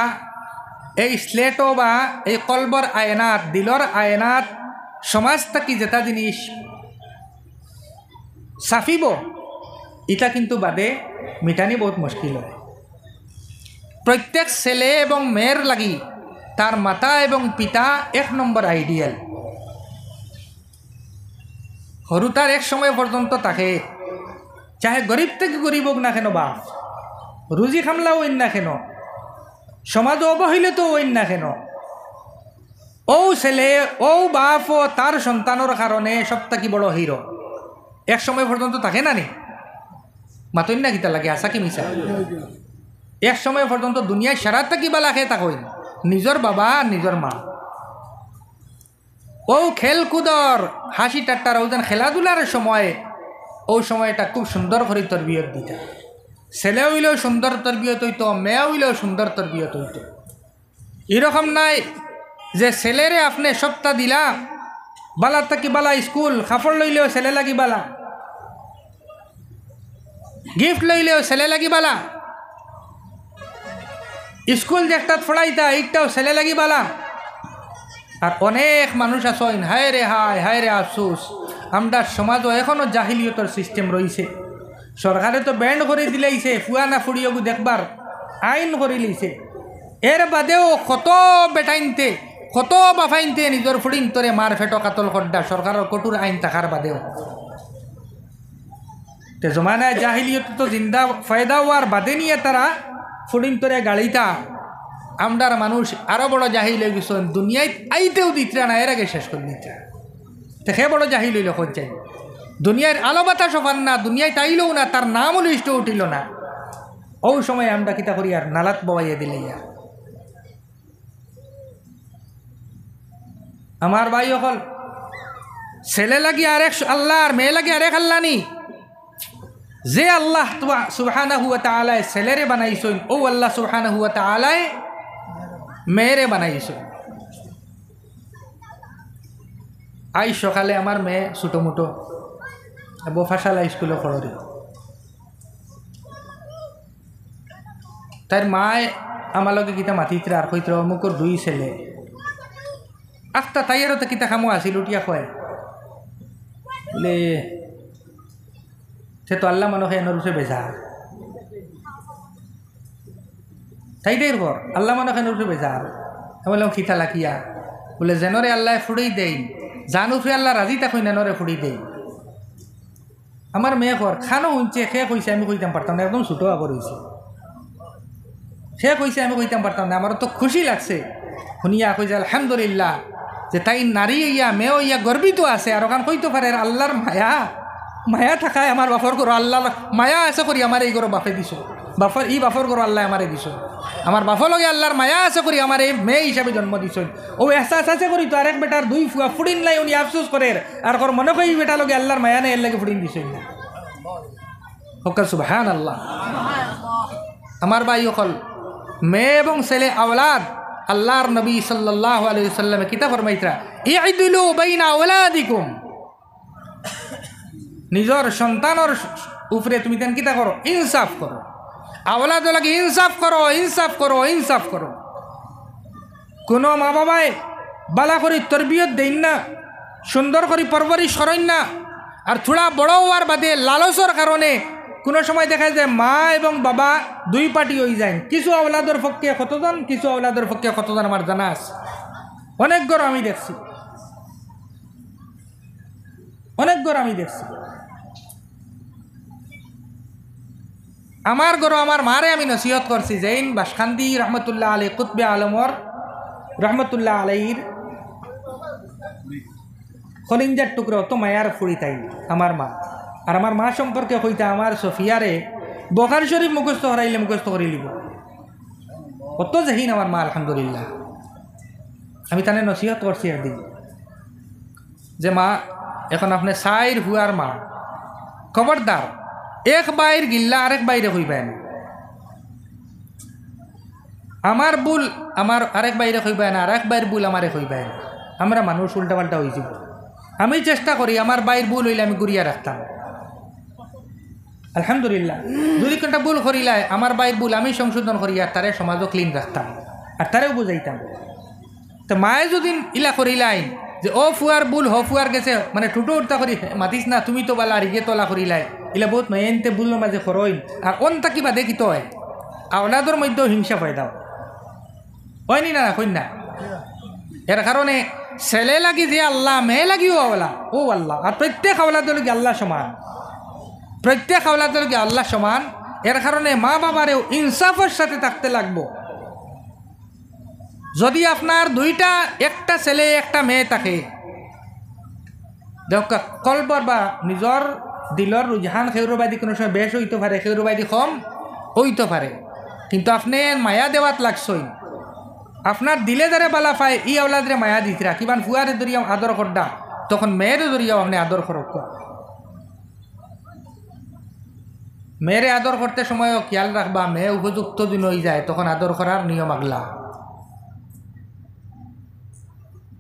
এই স্লেটও বা এই কলবর আয়নাত, দিলর আয়নাত, সমাজ থাকি যেটা জিনিস সাফিব, এটা কিন্তু বাদে মিটানি বহুত মুশকিল হয়। প্রত্যেক ছেলে এবং মেয়ের লাগি তার মাতা এবং পিতা 1 নম্বর আইডিয়াল। সরু তার এক সময় পর্যন্ত থাকে, চাহে গরিব থেকে গরিব হোক না কেন, বাপ রুজি খামলা হইন না কেন, সমাজ অবহেলিত হইন না কেন, ও ছেলে ও বাপ ও তার সন্তানের কারণে সব থাকি বড় হিরো এক সময় পর্যন্ত থাকে না নি? মাতইন না গীতা লাগে, আশা কি মিশা? এক সময় পর্যন্ত দুনিয়ায় সারা থাকি বা লাগে তাকইন নিজর বাবা নিজর মা। ও খেলকুদর হাসি ঠাট্টার ওজন খেলাধুলার সময়, ও সময়টা খুব সুন্দর করে তরবিয়ত দিতা। ছেলে হইলেও সুন্দর তরবিয়ত হইতো, মেয়ে হইলেও সুন্দর তরবিয়ত হইতো। এরকম নাই যে ছেলেরে আপনি সপ্তাহ দিলা, বালা থাকি বালা স্কুল, কাপড় লইলেও ছেলে লাগি বালা, গিফট লইলেও ছেলে লাগি বালা, স্কুল যে একটা পড়াইতা এইটাও ছেলে লাগি বালা। আর অনেক মানুষ আসেন, হায় রে হায়, হায় রে আফসোস, আমরা সমাজও এখনও জাহিলিয়তর সিস্টেম রয়েছে। সরকারে তো ব্যান্ড করে দিলাইছে, ফুয়া না ফুড়িয়েগু দেখবার আইন করে লইছে। এর বাদেও কত বেটাইনতে, কত বাফাইনতে নিজের ফুড়িন তোরে মার ফেটো কাতল খড্ডা, সরকারের কঠোর আইন থাকার বাদেও। তে জমানায় জাহিলিয়ত তো জিন্দা ফায়দা হওয়ার বাদে নিয়ে তারা ফুড়িন তোরে গাড়িতা। আমরার মানুষ আরো বড় জাহিল হয়ে গেছেন, দুনিয়ায় আইতেও দিতরা না, এর আগে শেষ করে দিতরা। তো সে বড় জাহিল হইল খোঁজ যাই, দুনিয়ার আলো বাতাস পান না, দুনিয়ায় তাইলেও না, তার নামও লিস্ট উঠিল না। ও সময় আমরা কিতা করি আর নালাত ববাইয়া দিলে। আমার ভাই হল ছেলে লাগি আরেক আল্লাহ আর মেয়ে লাগি আরেক আল্লাহ নি। যে আল্লাহ সুবহানাহু ওয়া তাআলা ছেলেরে বানাইছেন, ও আল্লাহ সুবহানাহু ওয়া তাআলা মেয়েরে বানাইছেন। আই সকালে আমার মেয়ে ছোটো মোটো বফাশালা স্কুলে পড়ে, তার মায় আমার লগে কিতা মাতিতে আর কইতে অমুকর 2 ছেলে আখটা তাইয়েরও তো কিতা খামো আসিল উঠিয়া কয় বলে সে তো আল্লাহ মানুষ এর রূপে বেজা, তাই দের পর আল্লাহ মানুষ এর রূপে বেজা। বললাম খিতা লাকিয়া, বলে যেনরে আল্লাহ ফুড়েই দেই, জান উফে আল্লাহ রাজি তাকই নেনরে ফুড়ি দেই। আমার মেয়ে কর খানো শুনছে, সে কইছে আমি কইতাম পারতাম না, একদম ছোটো আবর হয়েছে। সে কইছে আমি কইতাম পারতাম না, আমার তো খুশি লাগছে শুনিয়া। কইছে আলহামদুলিল্লাহ যে তাই নারী ইয়া মেয়েও ইয়া গর্বিত আছে, আর ওখান কইতে পারে আল্লাহর মায়া, মায়া থাকায় আমার বাফর করো, আল্লাহ মায়া আছে করি আমার এই গরো বাপে দিছ, বাফর ই বাফর করো আল্লাহ আমারে দিছ, আমার বাফর লগে আল্লাহর মায়া আছে করি আমার এই মেয়ে হিসাবে জন্ম দিছ। ও এহসাস আছে করি তো আরেক বেটার 2 ফুয়া ফুড়িন লাই উনি আফসোস করে, আর কর মনে করি বেটা লগে আল্লাহর মায়া নেই, এর লাগে ফুড়িন দিছ না। হক সুবহানাল্লাহ। আমার ভাই হল মেয়ে এবং ছেলে আওলাদ, আল্লাহর নবী সাল্লাল্লাহু আলাইহি ওয়াসাল্লামে কিতা ফরমাইতরা, ইদিলু বাইনা আওলাদিকুম, নিজের সন্তানের উপরে তুমি তেন কিতা করো, ইনসাফ করো। আওলাদ লাগে ইনসাফ করো, ইনসাফ করো, ইনসাফ করো। কোনো মা বাবায় বালা করে তরবিয়ত দেন না, সুন্দর করে পরবরিশ করেন না। আর থোড়া বড় হওয়ার বাদে লালসর কারণে কোনো সময় দেখা যায় মা এবং বাবা দুই পার্টি হয়ে যায়। কিছু আওলাদের পক্ষে কতজন, কিছু আওলাদের পক্ষে কতজন আমার জানা আছে। অনেক ঘর আমি দেখছি, অনেক ঘর আমি দেখছি। আমার ঘর আমার মারে আমি নসিহত করছি জৈন বাসখান্দি রহমতুল্লাহ আলী কুতবে আলমর রহমতুল্লাহ আলাইর খলিঞ্জার টুকরো তো মায়ার ফুড়ি তাই আমার মা। আর আমার মা সম্পর্কে কইতা আমার সফিয়ারে বখারি শরীফ মুখস্থ হরাইলে মুখস্থ করে লিব, কত জাহিন আমার মা আলহামদুলিল্লাহ। আমি তানে নসিহত করছি একদিন যে মা এখন আপনি সাইর হুয়ার মা, খবরদার এক বাইর গিল্লা আরেক বাইরে হইবেন। আমার ভুল আমার আরেক বাইরে হইবেন, আর এক বাইর ভুল আমারে হইবেন। আমরা মানুষ উল্টাপাল্টা হয়ে যাব। আমি চেষ্টা করি আমার বাইর ভুল হইলে আমি গুড়িয়া রাখতাম, আলহামদুলিল্লাহ। যদি কোনটা ভুল করিলাই আমার বাইর ভুল আমি সংশোধন করিয়া তারে সমাজও ক্লিন রাখতাম আর তারেও বুঝাইতাম। তো মায়ে যদি ইলা করিলাই যে ও ফুয়ার ভুল হ ফুয়ার গেছে মানে টুটো উঠতা করি মাতিস না তুমি তো বালা রিগে তোলা করিলাই, ইলা বহুত মেয়েনতে ভুলের মাঝে খরইন আর অন্তা কিবা দেখি তো হয় আওলাদর মধ্যেও হিংসা ফায়দাও হয়নি না কন্যা। এর কারণে ছেলে লাগি যে আল্লাহ, মেয়ে লাগিও আওলা ও আল্লাহ। আর প্রত্যেক আওলাদের লগে আল্লাহ সমান, প্রত্যেক আওলাদের লগে আল্লাহ সমান। এর কারণে মা বাবারেও ইনসাফের সাথে থাকতে লাগবো। যদি আপনার দুইটা একটা ছেলে একটা মেয়ে থাকে, দেখ কলবর বা নিজর দিলর রুঝান খেউরবাদী কোনো সময় বেশ হইতে পারে, খেউরবাদী কম হইতে পারে, কিন্তু আপনি মায়া দেওয়াত লাগছই। আপনার দিলে দ্বারে বালা পায় ই আওলাদরে মায়া দিতরা কিমান ফুয়ারে দরিয়াও আদর করডা, তখন মেয়েরে দরিয়াও আপনি আদর করক। মেয়েরে আদর করতে সময়ও খেয়াল রাখবা মেয়ে উপযুক্ত দিন হয়ে যায়, তখন আদর করার নিয়ম আগলা।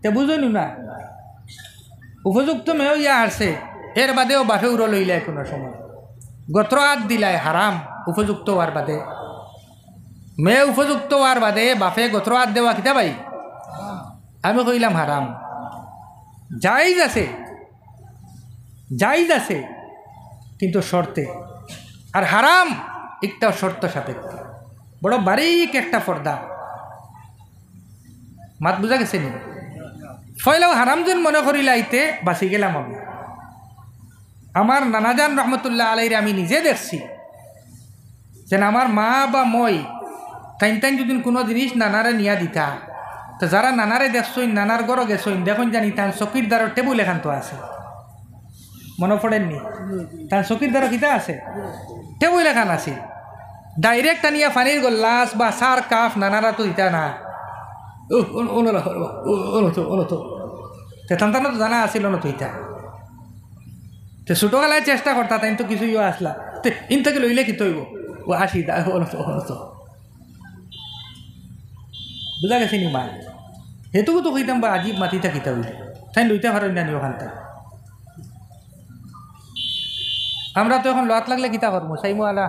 তে বুঝুন না উপযুক্ত মেয়েও ইয়া আসছে, এর বাদেও বাফে উড়ো লইলাই কোনো সময় গোত্র হাত দিলাই হারাম। উপযুক্ত হওয়ার বাদে মেয়ে উপযুক্ত হওয়ার বাদে বাফে গোত্র হাত দেওয়া কিতা ভাই আমি কইলাম হারাম। জায়েজ আছে, জায়েজ আছে কিন্তু শর্তে। আর হারাম একটা শর্ত সাপেক্ষ, বড় বারিক একটা পর্দা। মাত বুঝা গেছে নি? ফয়লাও হারাম যেন মনে করিলাইতে বাঁচি গেলাম আমি। আমার নানাজান রহমতুল্লাহ আলাইরে আমি নিজে দেখছি যেন আমার মা বা মই টাইম টাইম যদি কোনো জিনিস নানারে নিয়া দিতা, তো যারা নানারে দেখছইন নানার গড় গেছইন দেখুন জানি তার চকির দ্বারা টেবুল এখান তো আছে, মনে পড়েননি? তার চকির দ্বারা কিতা আছে? টেবুল এখান আছে। ডাইরেক্ট আনিয়া পানির গল্লাস বা সার কাফ নানারা তো দিতা না। তেতান্ত জানা আছিল না তো ইটা। তো ছোটবেলায় চেষ্টা করতা তাই তো কিছু ইয়ে আসলা ইন থেকে লইলে কি তৈব ও আসি তো বুঝা গেছে নি মা? সেটুকু তো কইতাম বা আজিব মাতি থাকিতা হইলে তাই লইতে পারেন না ওখানটা। আমরা তো এখন লোয়াত লাগলে কিতা করবো, চাইমো আলা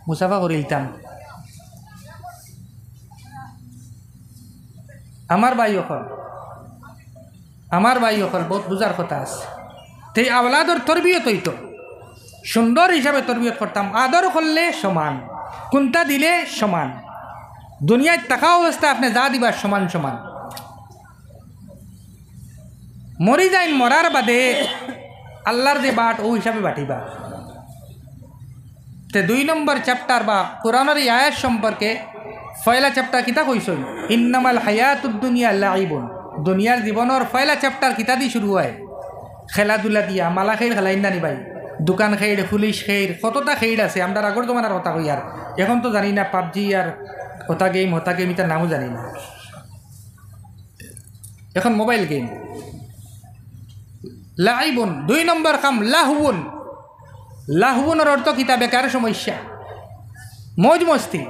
মুসাফা করে দিতাম। আমার ভাই অকল বহুত বুঝার কথা আছে। তাই আওলাদর তরবিয়ত হইতো সুন্দর হিসাবে তরবিয়ত করতাম। আদর করলে সমান, কোনটা দিলে সমান। দুনিয়ায় টাকা অবস্থা আপনি যা দিবার সমান সমান। মরি যাই মরার বাদে আল্লাহর যে বাট ও হিসাবে বাটিবা। তে 2 নম্বর চ্যাপ্টার বা কোরআনের আয়াত সম্পর্কে পয়লা চ্যাপ্টার কিতা কইছই ইন্নামাল হায়াতুদ দুনিয়া লাইবুন। দুনিয়ার জীবনের পয়লা চ্যাপ্টার কিতা দিয়ে শুরু হয়? খেলাধুলা দিয়া। মালা খের খেলাইন নানি ভাই, দোকান খের, পুলিশ খের, কতটা খের আছে। আমরা আগর জমানার কথা কই, আর এখন তো জানি না পাবজি আর হতা গেম এটার নামও জানি না। এখন মোবাইল গেম লাইবুন। 2 নম্বর কাম লাহবুন। লাহবুনের অর্থ কিতা? বেকার সমস্যা, মৌজ মস্তি।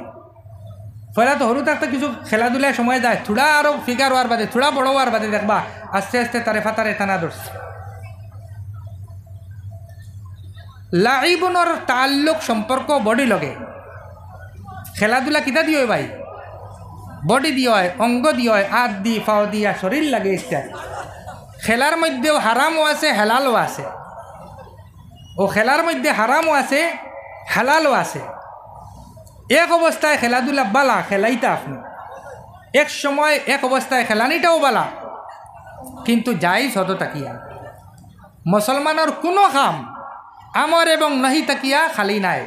পয়লা তো সরু থাকতে কিছু খেলাধুলায় সময় যায়, থোড়া আরও ফিগার হওয়ার বাদে, থোড়া বড় হওয়ার বাদে দেখবা আস্তে আস্তে তারে ফাতারে টানা ধরছে। লাইবুনের তাল্লুক সম্পর্ক বডি লগে। খেলাধুলা কিতা দিয়ে হয় ভাই? বডি দিয়ে হয়, অঙ্গ দিয়ে হয়, হাত দি পাও দিয়া শরীর লাগে ইত্যাদি। খেলার মধ্যেও হারামও আছে, হেলালও আছে। ও খেলার মধ্যে হারামও আছে, হালালও আছে। এক অবস্থায় খেলাধুলা বালা, খেলাইতা আপনি। এক সময় এক অবস্থায় খেলানিটাও বালা, কিন্তু জাইজ হতো তাকিয়া। মুসলমানের কোনো কাম আমর এবং নহি তাকিয়া খালি নাই।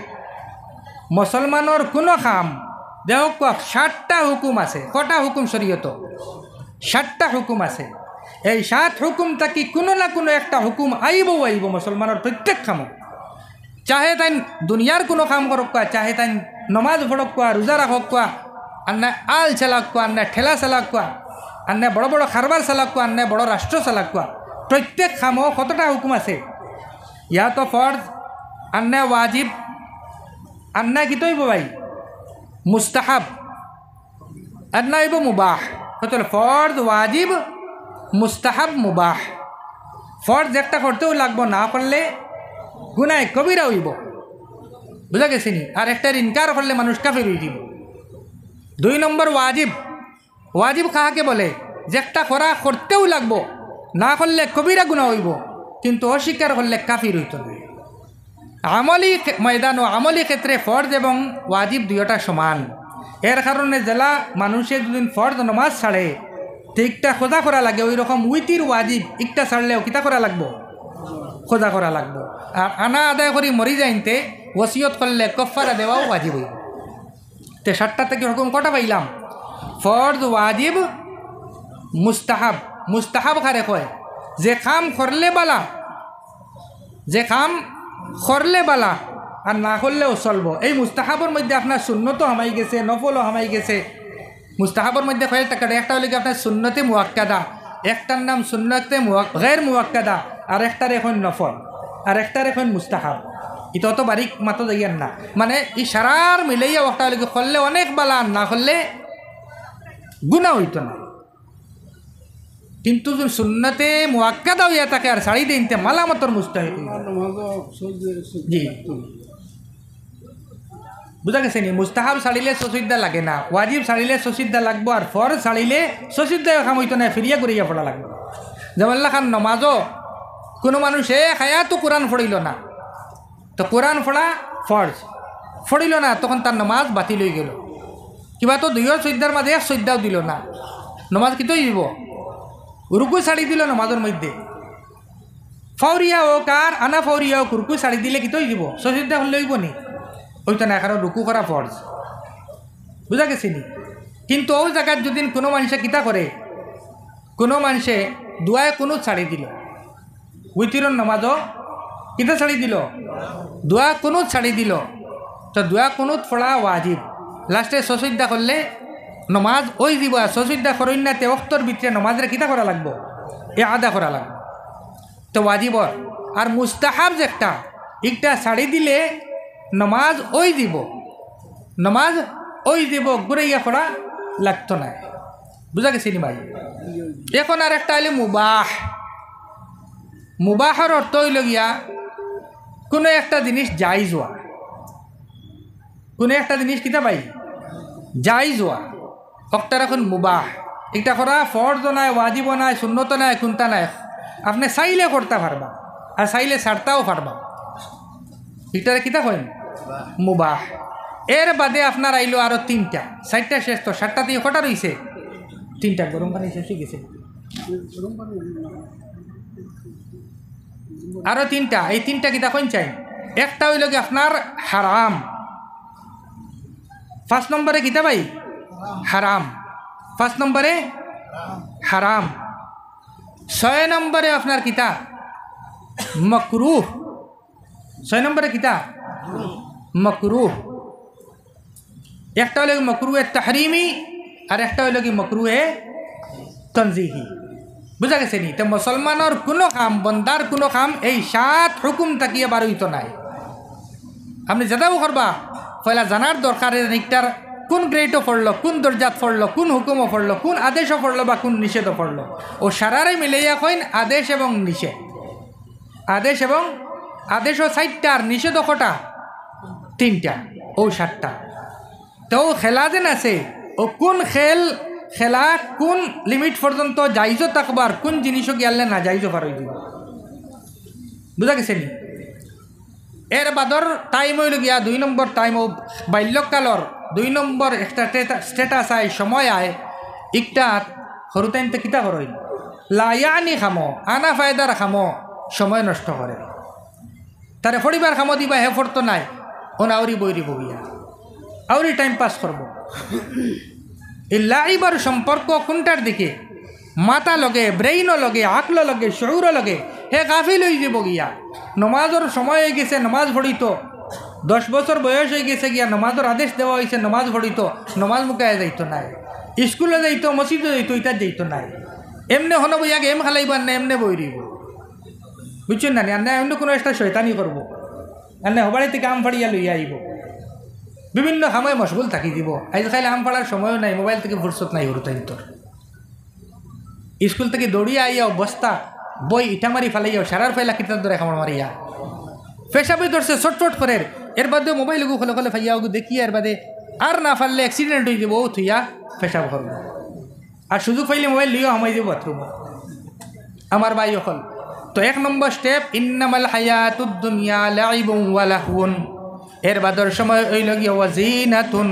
মুসলমানের কোনো কাম দেখ 7টা হুকুম আছে। কটা হুকুম শরীয়ত? 7টা হুকুম আছে। এই 7 হুকুম থাকি কোনো না কোনো একটা হুকুম আইব মুসলমানের প্রত্যেক কাম। চাহে তাই দুনিয়ার কোনো কাম করক কোয়া, চাহে তাই নমাজ পড়ক কোয়া, রোজা রাখক কোয়া, আর না আল চালাক কোয়া, আর না ঠেলা চালাক কোয়া, আর না বড় বড় খারবার চালাক কোয়া, আর না বড় রাষ্ট্র চালাক কোয়া, প্রত্যেক কামও কতটা হুকুম আছে? ইয়া তো ফরজ, আর না ওয়াজিব, আর না কি তৈব ভাই মুস্তাহাব, আর না হইব মুবাহ। কত ফরজ, ওয়াজিব, মুস্তাহাব, মুবাহ। ফরজ একটা করতেও লাগবো, না করলে গুনায় কবিরা হইব। বুঝা গেছে নি? আর একটার ইনকার করলে মানুষ কাফির হয়ে যাব। 2 নম্বর ওয়াজিব। ওয়াজিব কাহাকে বলে? যে একটা করা করতেও লাগবো, না করলে কবিরা গুনাহ হইব, কিন্তু অস্বীকার করলে কাফির হইত না। আমলি ময়দান ও আমলি ক্ষেত্রে ফরজ এবং ওয়াজিব দুইটা সমান। এর কারণে জেলা মানুষের দুদিন ফরজ নমাজ ছাড়ে ঠিকটা খোঁজা করা লাগে, ওই রকম উইতির ওয়াজিব একটা ছাড়লেও কিতা করা লাগবো? খোঁজা করা লাগবো। আর আনা আদায় করি মরি যাইতে ওসিয়ত করলে কফারা দেওয়াও ওয়াজিব হইব। তে 7টা থেকে হুকুম কটা পাইলাম? ফরজ, ওয়াজিব, মুস্তাহাব। মুস্তাহাব কারে কয়? যে কাম করলে বালা, যে কাম করলে বালা আর না করলেও চলবো। এই মুস্তাহাবর মধ্যে আপনার সুন্নতও হামাই গেছে, নফলও হামাই গেছে। মুস্তাহাবর মধ্যে কয়েকটা কাটে। একটা হলে কি আপনার সুন্নতে মুয়াক্কাদা, একটার নাম সুন্নতে গैर মুয়াক্কাদা, আর একটার এখন নফল, আর একটার এখন মুস্তাহাব। এটা তো বারিক মাতো যাইয়ান না, মানে এই সারার মিলাইয়া একটা হলে করলে অনেক বালা, আর না করলে গুণা হইতো না। কিন্তু যদি সুন্নতে মুয়াক্কাদা হইয়া থাকে আর শাড়ি দিনতে মালামতর মুস্তাহিদ। জি, বুঝা গেছে নি? মুস্তাহাব ছাড়িলে সসিদ্ধা লাগে না, ওয়াজিব ছাড়িলে সসিদ্ধা লাগবো, আর ফরজ ছাড়িলে সসিদ্ধা কাম হইতো না, ফিরিয়া করিয়া পড়া লাগবে। যেমন খান নমাজও কোনো মানুষে হায়াতো কোরআন পড়িল না, তো কোরআন পড়া ফরজ, পড়িল না, তখন তার নমাজ বাতিল হয়ে গেল। কিবা তো 2 সজ্জার মাঝে 1 সজ্জাও দিল না, নমাজ কিতই দিব? রুকু ছাড়ি দিল নমাজের মধ্যে, ফাউরিয়া হোক আর আনা ফাউরিয়া হোক, রুকু ছাড়ি দিলে কিতই দিব? সসিদ্ধা হলে হইব নি? হইতো না, কারণ রুকু করা ফরজ। বুঝা গেছে নি? কিন্তু ওই জায়গায় যদি কোনো মানুষে কিতা করে, কোনো মানুষে দুয়ায় কোনো ছাড়ি দিল, উইতিরন নামাজও কিতা ছাড়ি দিল? দোয়া কোনো ছাড়ি দিল, তো দোয়া কোনো পড়া ওয়াজিব। লাস্টে সসিদ্ধা করলে নমাজ ওই দিব, সসিদ্ধা করেন না তে অক্তর ভিতরে নমাজের কিতা করা লাগবো? আদা করা লাগবে, তো ওয়াজিবর। আর মুস্তাহাব যেটা, একটা ছাড়ি দিলে নমাজ ওই দিব, নমাজ ওই দিব, ঘুরাইয়া পড়া লাগতো না। বুঝা গেছে নি ভাই? এখন আর একটা হইলে মুবাহ। মুবাহর অর্থ হইল গিয়া কোনো একটা জিনিস জায়েজ হওয়া, কোনো একটা জিনিস কিতা ভাই জায়েজ হওয়া, অক্টার এখন মুবাহ। এটা করা ফরজ নাই, ওয়াজিব নাই, সুন্নত নাই, কোনটা নাই, আপনি চাইলে করতে পারবা আর চাইলে ছাড়তাও পারবা। এটারে কিতা করেন? মুবাহ। এর বাদে আপনার আইলো আরো 3টা, 4টা শেষ, তো 7টা দিয়ে কটা রয়েছে? 3টা। গরম পানি শেষ হয়ে গেছে, আরো 3টা। এই 3টা কিতা কইন চাই? একটা হইল কি আপনার হারাম। 1 নম্বরে কিতা ভাই? হারাম। 1 নম্বরে হারাম। 6 নম্বরে আপনার কিতা? মাকরুহ। 6 নম্বরে কিতা? মাকরুহ। একটা হলো মাকরুহে তাহরিমি আর একটা হলো কি মাকরুহে তনজিহি। বুঝা গেছে নি? তো মুসলমানের কোনো কাম, বন্দার কোনো কাম এই 7 হুকুম তাকিয়ে বার হইতো নাই। আপনি যেটাও করবা পয়লা জানার দরকার, একটার কোন গ্রেডও পড়লো, কোন দরজাত পড়লো, কোন হুকুমও পড়লো, কোন আদেশও পড়লো বা কোন নিষেধও পড়লো। ও সারারে মিলাইয়া কইন আদেশ এবং নিষেধ। আদেশ এবং আদেশও 4টা আর নিষেধও কটা? 3টা। ও 7টা। তো খেলা যেন আছে ও কোন খেলা কোন লিমিট পর্যন্ত যাইজও থাকবার কোন জিনিসও গিয়ালে না যাইজও পার হয়ে যাব বুঝা গেছে নি এর বাদর টাইম হইল গিয়া 2 নম্বর টাইম ও বাল্যকালর 2 নম্বর একটা স্ট্যাটাস আয় সময় আয় একটা সরুতাইনতে কিতা করই লায়ানি খামো আনা ফায়দার খামো সময় নষ্ট করে তারে পরিবার খামো দিবা হে ফরতো নাই ও আউরি বইরি বগিয়া আউরি টাইম পাস করব এই লাইবার সম্পর্ক কোনটার দিকে মাথা লগে ব্রেইনও লগে আকল লগে শৌর লগে হে গাফিল হয়ে যাব গিয়া নমাজের সময় হয়ে গেছে নমাজ পড়িত 10 বছর বয়স হয়ে গেছে গিয়া নমাজের আদেশ দেওয়া হয়েছে নমাজ পড়িত নমাজ মুখায় যাইত নাই স্কুলে যাইতো মসজিদে যাইতো ইতার যাইত নাই এমনি হন বইয়া গেম খেলাইবার না এমনি বই রইব বুঝছেন না আর না এমনি কোনো একটা শয়তানি করবো আর না হবাড়িতে কাম ফাড়িয়া লইয়া আইব বিভিন্ন সময় মশগুল থাকি দিব আজ খাইলে আম ফাড়ার সময়ও নাই মোবাইল থেকে ফুরসত নাই হরুতাই তোর স্কুল থেকে দৌড়িয়া আইয়াও বস্তা বই ইটা মারি ফেলাইয়াও সারার ফেলা কিতার ধরে খামার মারিয়া পেশাবই ধরছে ছটফট করে এর বাদে মোবাইল খোলে খোলে ফাইয়া দেখি এর বাদে আর না ফারলে অ্যাক্সিডেন্ট হয়ে যাব ও থুইয়া পেশাব করব আর সুযোগ পাইলে মোবাইল লিও হামাই যাব বাথরুম আমার ভাই অকল তো 1 নম্বর স্টেপ ইন্নামাল হায়াতুদ দুনিয়া লাইবুন ওয়া লাহউন এর বাদর সময় হইল গিয়া ওয়াজিনাতুন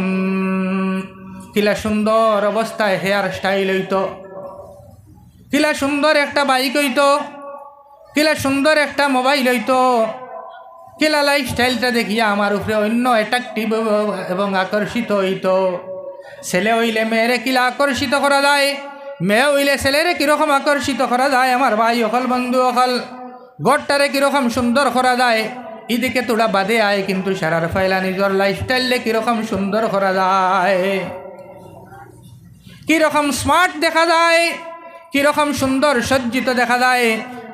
কিলা সুন্দর অবস্থায় হেয়ার স্টাইল হইতো কিলা সুন্দর একটা বাইক হইতো কিলা সুন্দর একটা মোবাইল হইতো কিলা লাইফ স্টাইলটা দেখিয়া আমার উপরে অন্য অ্যাট্রাকটিভ এবং আকর্ষিত হইতো ছেলে হইলে মেয়েরে কিলা আকর্ষিত করা যায় মেয়ে হইলে ছেলেরে কীরকম আকর্ষিত করা যায় আমার ভাই অকল বন্ধু অকল গড়টারে কীরকম সুন্দর করা যায় এদিকে তোরা বাদে আয় কিন্তু সারার ফাইলা নিজের লাইফস্টাইলে কীরকম সুন্দর করা যায় কীরকম স্মার্ট দেখা যায় কীরকম সুন্দর সজ্জিত দেখা যায়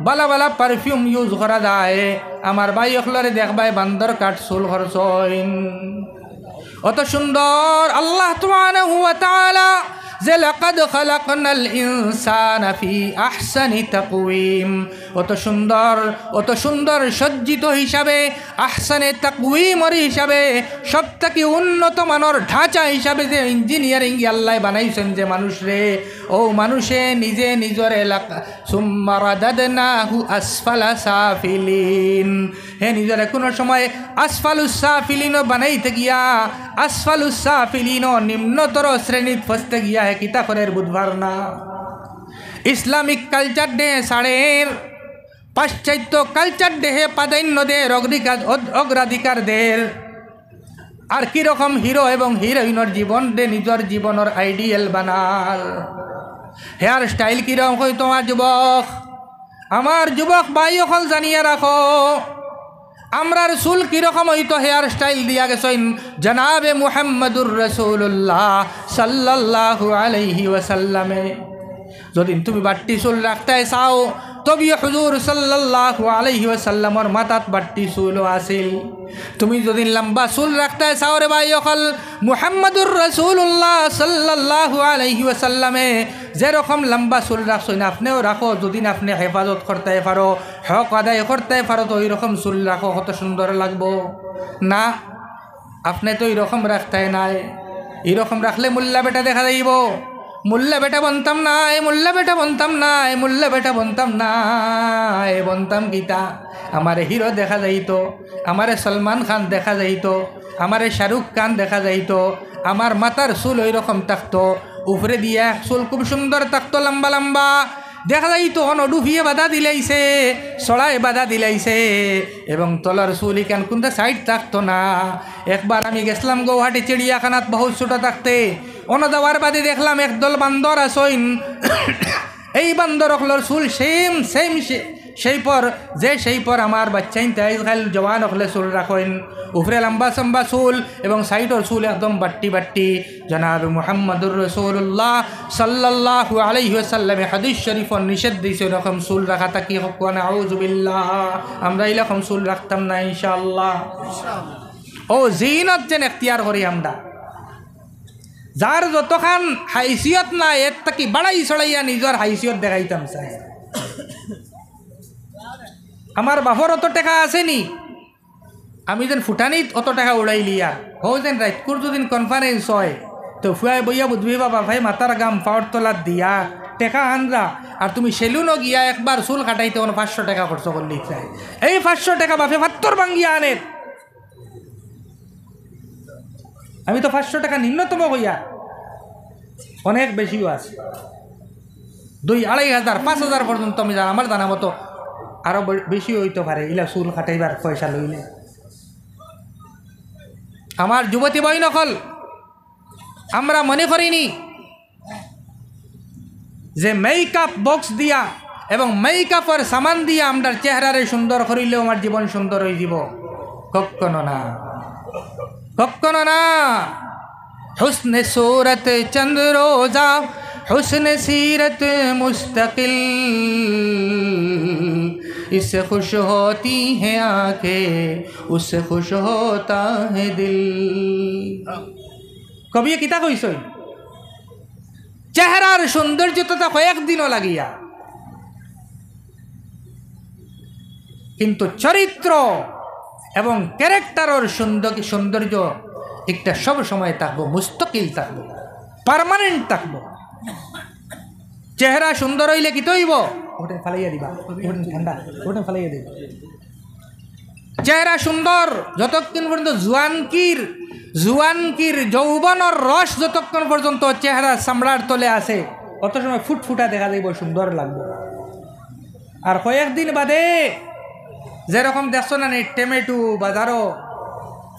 বালা বালা পারফিউম ইউজ করা যায় আমার ভাই অকলরে দেখবাই বান্দর কাঠ চুল খরচইন অত সুন্দর আল্লাহ সুবহানাহু ওয়া তাআলা যে লাকাদ খালাকনাল ইনসানা ফি আহসানি তাকওয়িম অত সুন্দর সজ্জিত হিসাবে আহসানে তাকওয়িমর হিসাবে সবথেকে উন্নত মানের ঢাঁচা হিসাবে যে ইঞ্জিনিয়ারিং আল্লাহ বানাইছেন যে মানুষরে ও মানুষে নিজে নিজের এলাকা সুম্মা রাদাদনাহু আসফালা সাফিলিন হে নিজের কোনো সময় আসফালুস সাফিলিনও বানাইতে গিয়া আসফালুস সাফিলিনও নিম্নতর শ্রেণীত ফসতে গিয়া হে কিতা করের বুধবার না ইসলামিক কালচার ডে সাড়ের পাশ্চাত্য কালচার দেহে প্রাধান্য দের অগ্রাধিকার দের আর কীরকম হিরো এবং হিরোইনের জীবন দে নিজের জীবনের আইডিয়াল বানার হেয়ার স্টাইল কীরকম হয় তোমার যুবক আমার যুবক ভাই অকল জানিয়ে রাখো আমরার চুল কীরকম হইতো হেয়ার স্টাইল দিয়া গেছেন জনাবে মুহাম্মদুর রাসূলুল্লাহ সাল্লাল্লাহু আলাইহি ওয়াসাল্লামে যদি তুমি বাট্টি চুল রাখতে চাও তবে হুজুর সাল্লাল্লাহু আলাইহি ওয়াসাল্লামর মাথাত বাট্টি চুলও আছিল তুমি যদি লম্বা চুল রাখতে চাও রে ভাই অকল মুহাম্মদুর রাসূলুল্লাহ সাল্লাল্লাহু আলাইহি ওয়াসাল্লামে যেরকম লম্বা চুল রাখছেন আপনিও রাখো যদি আপনি হেফাজত করতে পারো হক আদায় করতে পারো তো ওইরকম চুল রাখো কত সুন্দর লাগবো না আপনি তো এইরকম রাখতে নাই এইরকম রাখলে মোল্লা বেটা দেখা যাইব মোল্লা বেটা বনতাম নাই মোল্লা বেটা বনতাম নাই মোল্লা বেটা বনতাম নাই বনতাম গীতা আমারে হিরো দেখা যাইতো আমারে সলমান খান দেখা যাইতো আমারে শাহরুখ খান দেখা যাইতো আমার মাথার চুল ওই রকম থাকতো উপরে দিয়া চুল খুব সুন্দর থাকতো লম্বা লম্বা দেখা যাইতো নডুফিয়ে বাধা দিলাইছে সড়ায় বাধা দিলাইছে এবং তলার চুল ইকান কোনটা সাইড থাকতো না একবার আমি গেছিলাম গৌহাটি চিড়িয়াখানাত বহুত ছোট থাকতে যাওয়ার বাদে দেখলাম একদল বান্দর আসইন এই বান্দর অকলর চুল সেম সেই পর আমার বাচ্চাইন তাই খাল জওয়ান অকলে চুল রাখেন উপরে লম্বা চম্বা চুল এবং সাইডর চুল একদম বাট্টি বাট্টি জনাব মুহাম্মদুর রাসূলুল্লাহ সাল্লাল্লাহু আলাইহি ওয়াসাল্লামে হাদিস শরীফর নিষেধ দিয়েছে এরকম চুল রাখা তাকি হকুয়া নাউযু বিল্লাহ আমরা এরকম চুল রাখতাম না ইনশাআল্লাহ ও জিনত যেন এখতিয়ার করি আমরা যার যতখান হাইসিয়ত না এর তাকি বাড়াই চড়াইয়া নিজের হাইসিয়ত দেখাইতাম চাই আমার বাপর অত টাকা আসেনি আমি যেন ফুটানিত অত টাকা উড়াইলি আর হো যেন রাতকুর যদিন কনফারেন্স হয় তো ফুয়াই বইয়া বুঝবি বাবা ভাই মাথার গাম পাওয়ার তলার দিয়া টেকা আনরা আর তুমি সেলুনও গিয়া একবার চুল কাটাইতে 500 টাকা খরচ করলি চাই এই 500 টাকা বাপে 72 ভাঙ্গিয়া আনের আমি তো 500 টাকা নিম্নতম হইয়া অনেক বেশিও আছে 2,000-2,500 5,000 পর্যন্ত আমি আমার জানা মতো আরো বেশি হইতে পারে ইলা চুল কাটাইবার পয়সা লইলে আমার যুবতী বই নকল আমরা মনে করিনি যে মেকআপ বক্স দিয়া এবং মেকআপের সামান দিয়া আমার চেহারারে সুন্দর করিলেও আমার জীবন সুন্দর হয়ে যাব কখনো না কখনো না হুসনে সুরত চন্দ রোজা হুসনে সিরত মুস্তাকিল इससे खुश होती हैं आंखें उससे खुश होता है दिल कभी ये किता कइसई চেহারার সৌন্দর্যতা কয়েকদিনও লাগিয়া কিন্তু চরিত্র এবং ক্যারেক্টারের সৌন্দর্য একটা সব সময় থাকবো মুস্তাকিল থাকবো পার্মানেন্ট থাকবো চেহারা সুন্দর হইলে কি তৈব ওটা ফালাইয়া দিবা ঠান্ডা ওটা ফালাইয়া দিবা চেহারা সুন্দর যতক্ষণ পর্যন্ত জুয়ানকির যৌবনের রস যতক্ষণ পর্যন্ত চেহারা চামড়ার তলে আছে অত সময় ফুটফুটা দেখা যাইব সুন্দর লাগবে আর কয়েকদিন বাদে যেরকম দেখছো না টমেটো বাজারও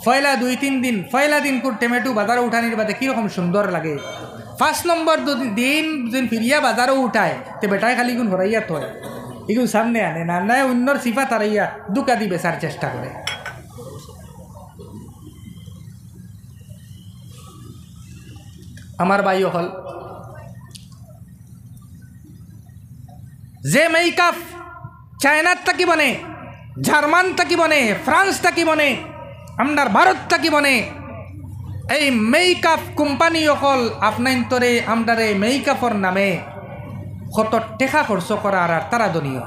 পয়লা 2-3 দিন পয়লা দিন টমেটো বাজারও উঠানির বাদে কীরকম সুন্দর লাগে 5 নম্বর দিন যেন ফিরিয়া বাজারও উঠায় তো বেটায় খালি গুণ হরাইয়া থয় এগুলো সামনে আনে না নাই অন্যর সিফা তারাইয়া দুকা দি বেচার চেষ্টা করে আমার ভাই হল যে মেকআপ চায়নার থাকি বনে জার্মান থাকি বনে ফ্রান্স থাকি বনে আমার ভারত থাকি বনে এই মেকআপ কোম্পানি অকল আপনাইন্তরে আমদারে মেকআপর নামে কত টেকা খরচ করা আর তারা দনীয়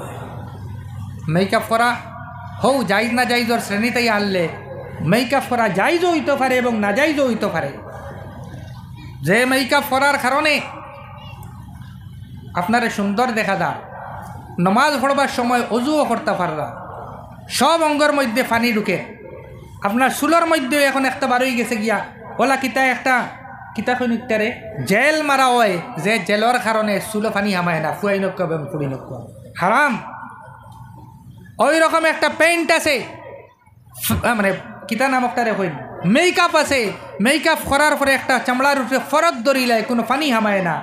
মেকআপ করা হও যাইজ না যাইজর শ্রেণীতেই আনলে মেকআপ করা যাইজও হইতে পারে এবং না যাইজও হইতে পারে যে মেকআপ করার কারণে আপনারে সুন্দর দেখা যায় নমাজ পড়বার সময় অজুও করতে পাররা সব অঙ্গের মধ্যে পানি ঢুকে আপনার চুলোর মধ্যে এখন একটা বারোই গেছে গিয়া ওলা কিতা একটা কিতা কইনিকটারে জেল মারা হয় যে জেলর কারণে চুলো পানি হামায় না ফুয়াই নক্কা এবং ফুড়ি নক্কা হারাম ওই রকম একটা পেইন্ট আছে মানে কিতা নামকটারে কইন মেকআপ আছে মেকআপ করার পরে একটা চামড়ার উপরে ফরত ধরিলায় কোনো পানি হামায় না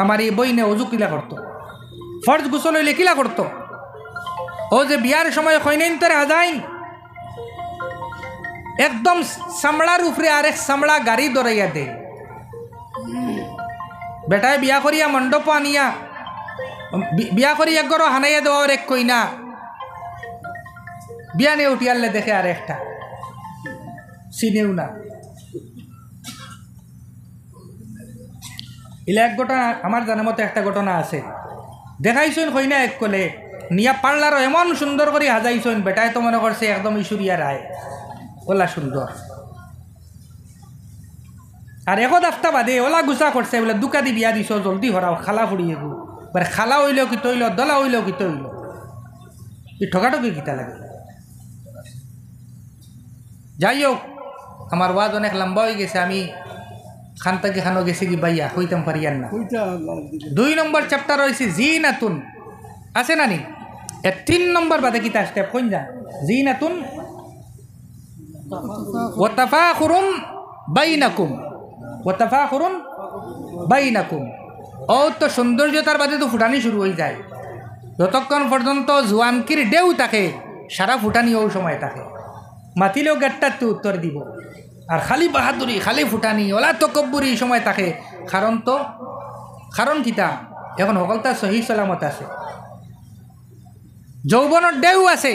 আমার এই বইনে অজু কিলা করতো ফর্জ গোসল হইলে কিলা করতো ও যে বিয়ার সময় কইনেন তারে হাজাইন একদম চামড়ার উপরে আরেক চামড়া গাড়ি দৌড়াইয়া দে বেটায় বিয়া করিয়া মণ্ডপ আনিয়া বিয়া করি একগর হানাইয়া দেওয়ার এক কইনা বিয়া নিয়ে উঠিয়ালে দেখে আর একটা চিনেও না ইলা এক ঘটনা আমার জানার মতো একটা ঘটনা আছে দেখাইছেন কইনা এক কলে নিয়া পার্লারও এমন সুন্দর করে হাজাইছেন বেটায় তো মনে করছে একদম ঈশ্বরিয়া রায় ওলা সুন্দর আর একো দাফতা বাদে ওলা গুছা করছে বলে দুকা দি বিয়া দিছ জলদি হরাও খালা ফুড়িয়ে গু বারে খালা হইলেও কি তৈল দলা হইলেও কি তৈল এই ঠকাঠকি কিতা লাগে যাই হোক আমার ওয়াজ অনেক লম্বা হয়ে গেছে আমি খান থেকে খানো গেছি কি বাইয়া হইতাম পারিয়ান না 2 নম্বর চ্যাপ্টার রয়েছে জিনাতুন আছে না নি 3 নম্বর বাদে কিতা স্টেপ কইন যা জিনাতুন ওয়া তাফাখুরুন বাইনাকুম ওয়া তাফাখুরুন বাইনাকুম ও তো সৌন্দর্যতার বাদে তো ফুটানি শুরু হয়ে যায় যতক্ষণ পর্যন্ত জোয়ানকির ডেউ থাকে সারা ফুটানি ও সময় থাকে মাতিলেও গাট্টার তো উত্তর দিব আর খালি বাহাদুরি খালি ফুটানি ওলা তকব্বুরি সময় থাকে কারণ কিতা এখন সকলটা সহি সালামত আছে যৌবনের ডেউ আছে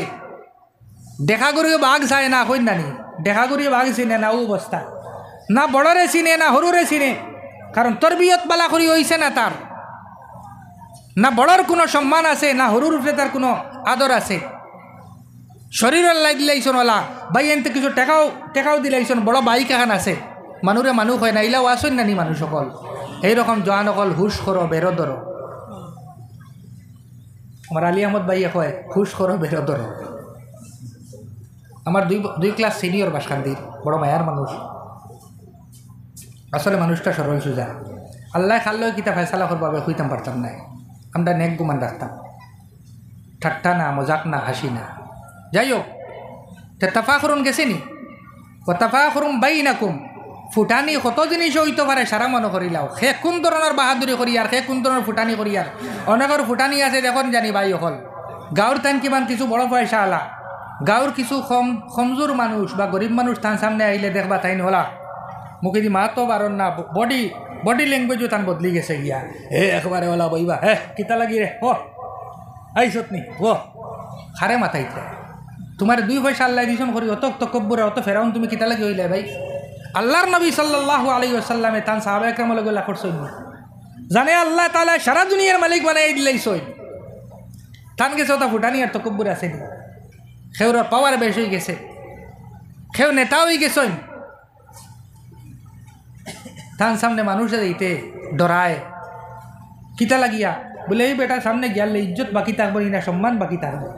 দেখা করিও বাঘ চায় না কই নানি দেখা করিও বাঘ চিনে না ও অবস্থা না বড়রে চিনে না সরুরে চিনে কারণ তরবিয়ত বালা করি হইছে না তার না বড়র কোনো সম্মান আছে না সরুর উপরে তার কোনো আদর আছে শরীরের লাই দিলাইছন ওলা বাই এনতে কিছু টেকাও দিলাইছন বড় বাইক এখন আছে মানুরে মানুষ হয় না ইলাও আসন নানি মানুষ সকল এইরকম জোয়ান অকল হুশ করো বেরো ধরো আমার আলী আহমদ ভাই কয় হুশ করো বেরো ধরো আমার দুই ক্লাস সিনিয়র বাসখান্দির বড় মায়ার মানুষ আসলে মানুষটা সরল সুজা আল্লাহ খাল্লেও কিতা ফেসলা করবাবে হইতাম পারতাম না আমরা নেক গুমান রাখতাম ঠাট্টা না মজাক না হাসি না যাই হোক তাফা করুন গেছে নি ও তাফা করুন বাই নাকুম ফুটানি কত জিনিস হইতে পারে সারা মনে করিলাও সে কোন ধরনের বাহাদুরি করি আর সে কোন ধরনের ফুটানি করি আর অনেকের ফুটানি আছে দেখুন জানি ভাই অকল গাঁৱৰ টাইম কিমান কিছু বড় পয়সা আলা গাঁৱৰ কিছু কমজোর মানুষ বা গরিব মানুষ তান সামনে আইলে দেখবা তাই নহলা মুখে দি মাতো বারণ না বডি ল্যাঙ্গুয়েজও তান বদলি গেছে গিয়া একবারে ওলা বইবা কিতা লাগি রে আইসত নি খারে মাথাইতে তোমার 2 পয়সা আল্লাহ দিছন করি অত তকব্বুর অত ফেরাউন তুমি কিতা লাগি হইলে ভাই আল্লাহর নবী সাল্লাল্লাহু আলাইহি ওয়াসাল্লামে তান সাহাবায়ে কেরাম লগে লা করছই জানে আল্লাহ তাআলা সারা দুনিয়ার মালিক বানাই দিলাইছই তান গেছে ওটা ফুটানি আর তকব্বুর আছে নি খেউর পাওয়ার বেশি হয়ে গেছে খেউ নেতা হয়ে গেছই তান সামনে মানুষ দিতে ডরায় কিতা লাগিয়া বলে এই বেটার সামনে গিয়ালে ইজ্জত বাকি থাকবো না সম্মান বাকি থাকবো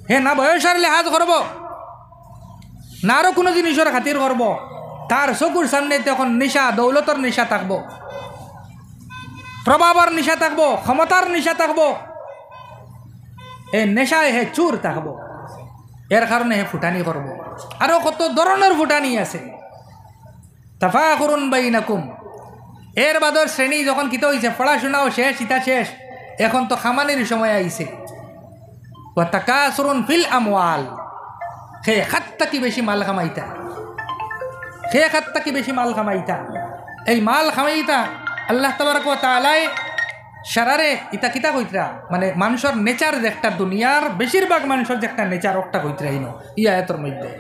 হে না বয়সের লেহাজ করব না আরও কোনো জিনিসের খাতির করব তার চকুর সামনে তখন নিশা দৌলতর নিশা থাকবো প্রভাবর নিশা থাকবো ক্ষমতার নিশা থাকবো এ নেশায় হে চুর থাকবো এর কারণে হে ফুটানি করব আরও কত ধরনের ফুটানি আছে তাফাখুরুন বাইনাকুম এর বাদর শ্রেণী যখন কিতা হয়েছে পড়াশোনাও শেষ ইতা শেষ এখন তো খামানির সময় আইছে ওয়া তাকাসুরুন ফিল আমওয়াল হে খাত্তা কি বেশি মাল খামাইতা হে খাত্তা কি বেশি মাল খামাইতা এই মাল খামাইতা আল্লাহ তাবারক ওয়া তাআলা সারারে ইতা কিতা কইতরা মানে মানুষের নেচার যে একটা দুনিয়ার বেশিরভাগ মানুষের যে একটা নেচার একটা কইতরা ইনো ইয়া এতর মধ্যে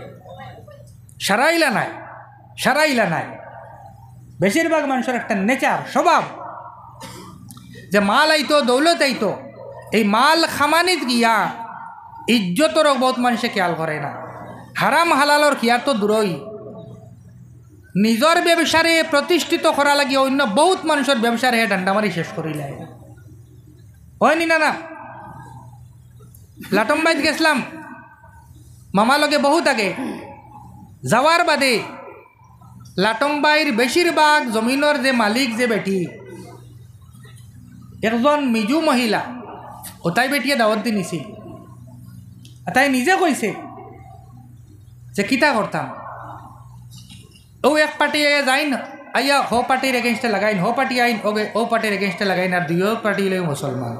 সারাইলা নাই বেশিরভাগ মানুষের একটা নেচার স্বভাব যে মাল আইতো দৌলত আইতো এই মাল খামানিত গিয়া ইজ্জতর বহুত মানুষে খেয়াল করে না হারাম হালালর খিয়ার তো দূরই নিজের ব্যবসারে প্রতিষ্ঠিত করা লাগিয়ে অন্য বহুত মানুষের ব্যবসার হে ডান্ডা মারি শেষ করিলে হয়নি না লাটম্বাইত গেছিলাম মামা লগে বহুত আগে যাওয়ার বাদে লাটম্বাইর বেশিরভাগ জমিনের যে মালিক যে বেটি একজন মিজু মহিলা ওটাই বেটিয়ে দাওয়াত দি নিছিল তাই নিজে কইছে যে কিতা করতাম ও এক পার্টি যাইন আইয়া হো পার্টির এগেনস্টে লাগাইন হো পার্টি আইন ওগে ও পার্টির এগেনস্টে লাগাইন আর দুইও পার্টি লই মুসলমান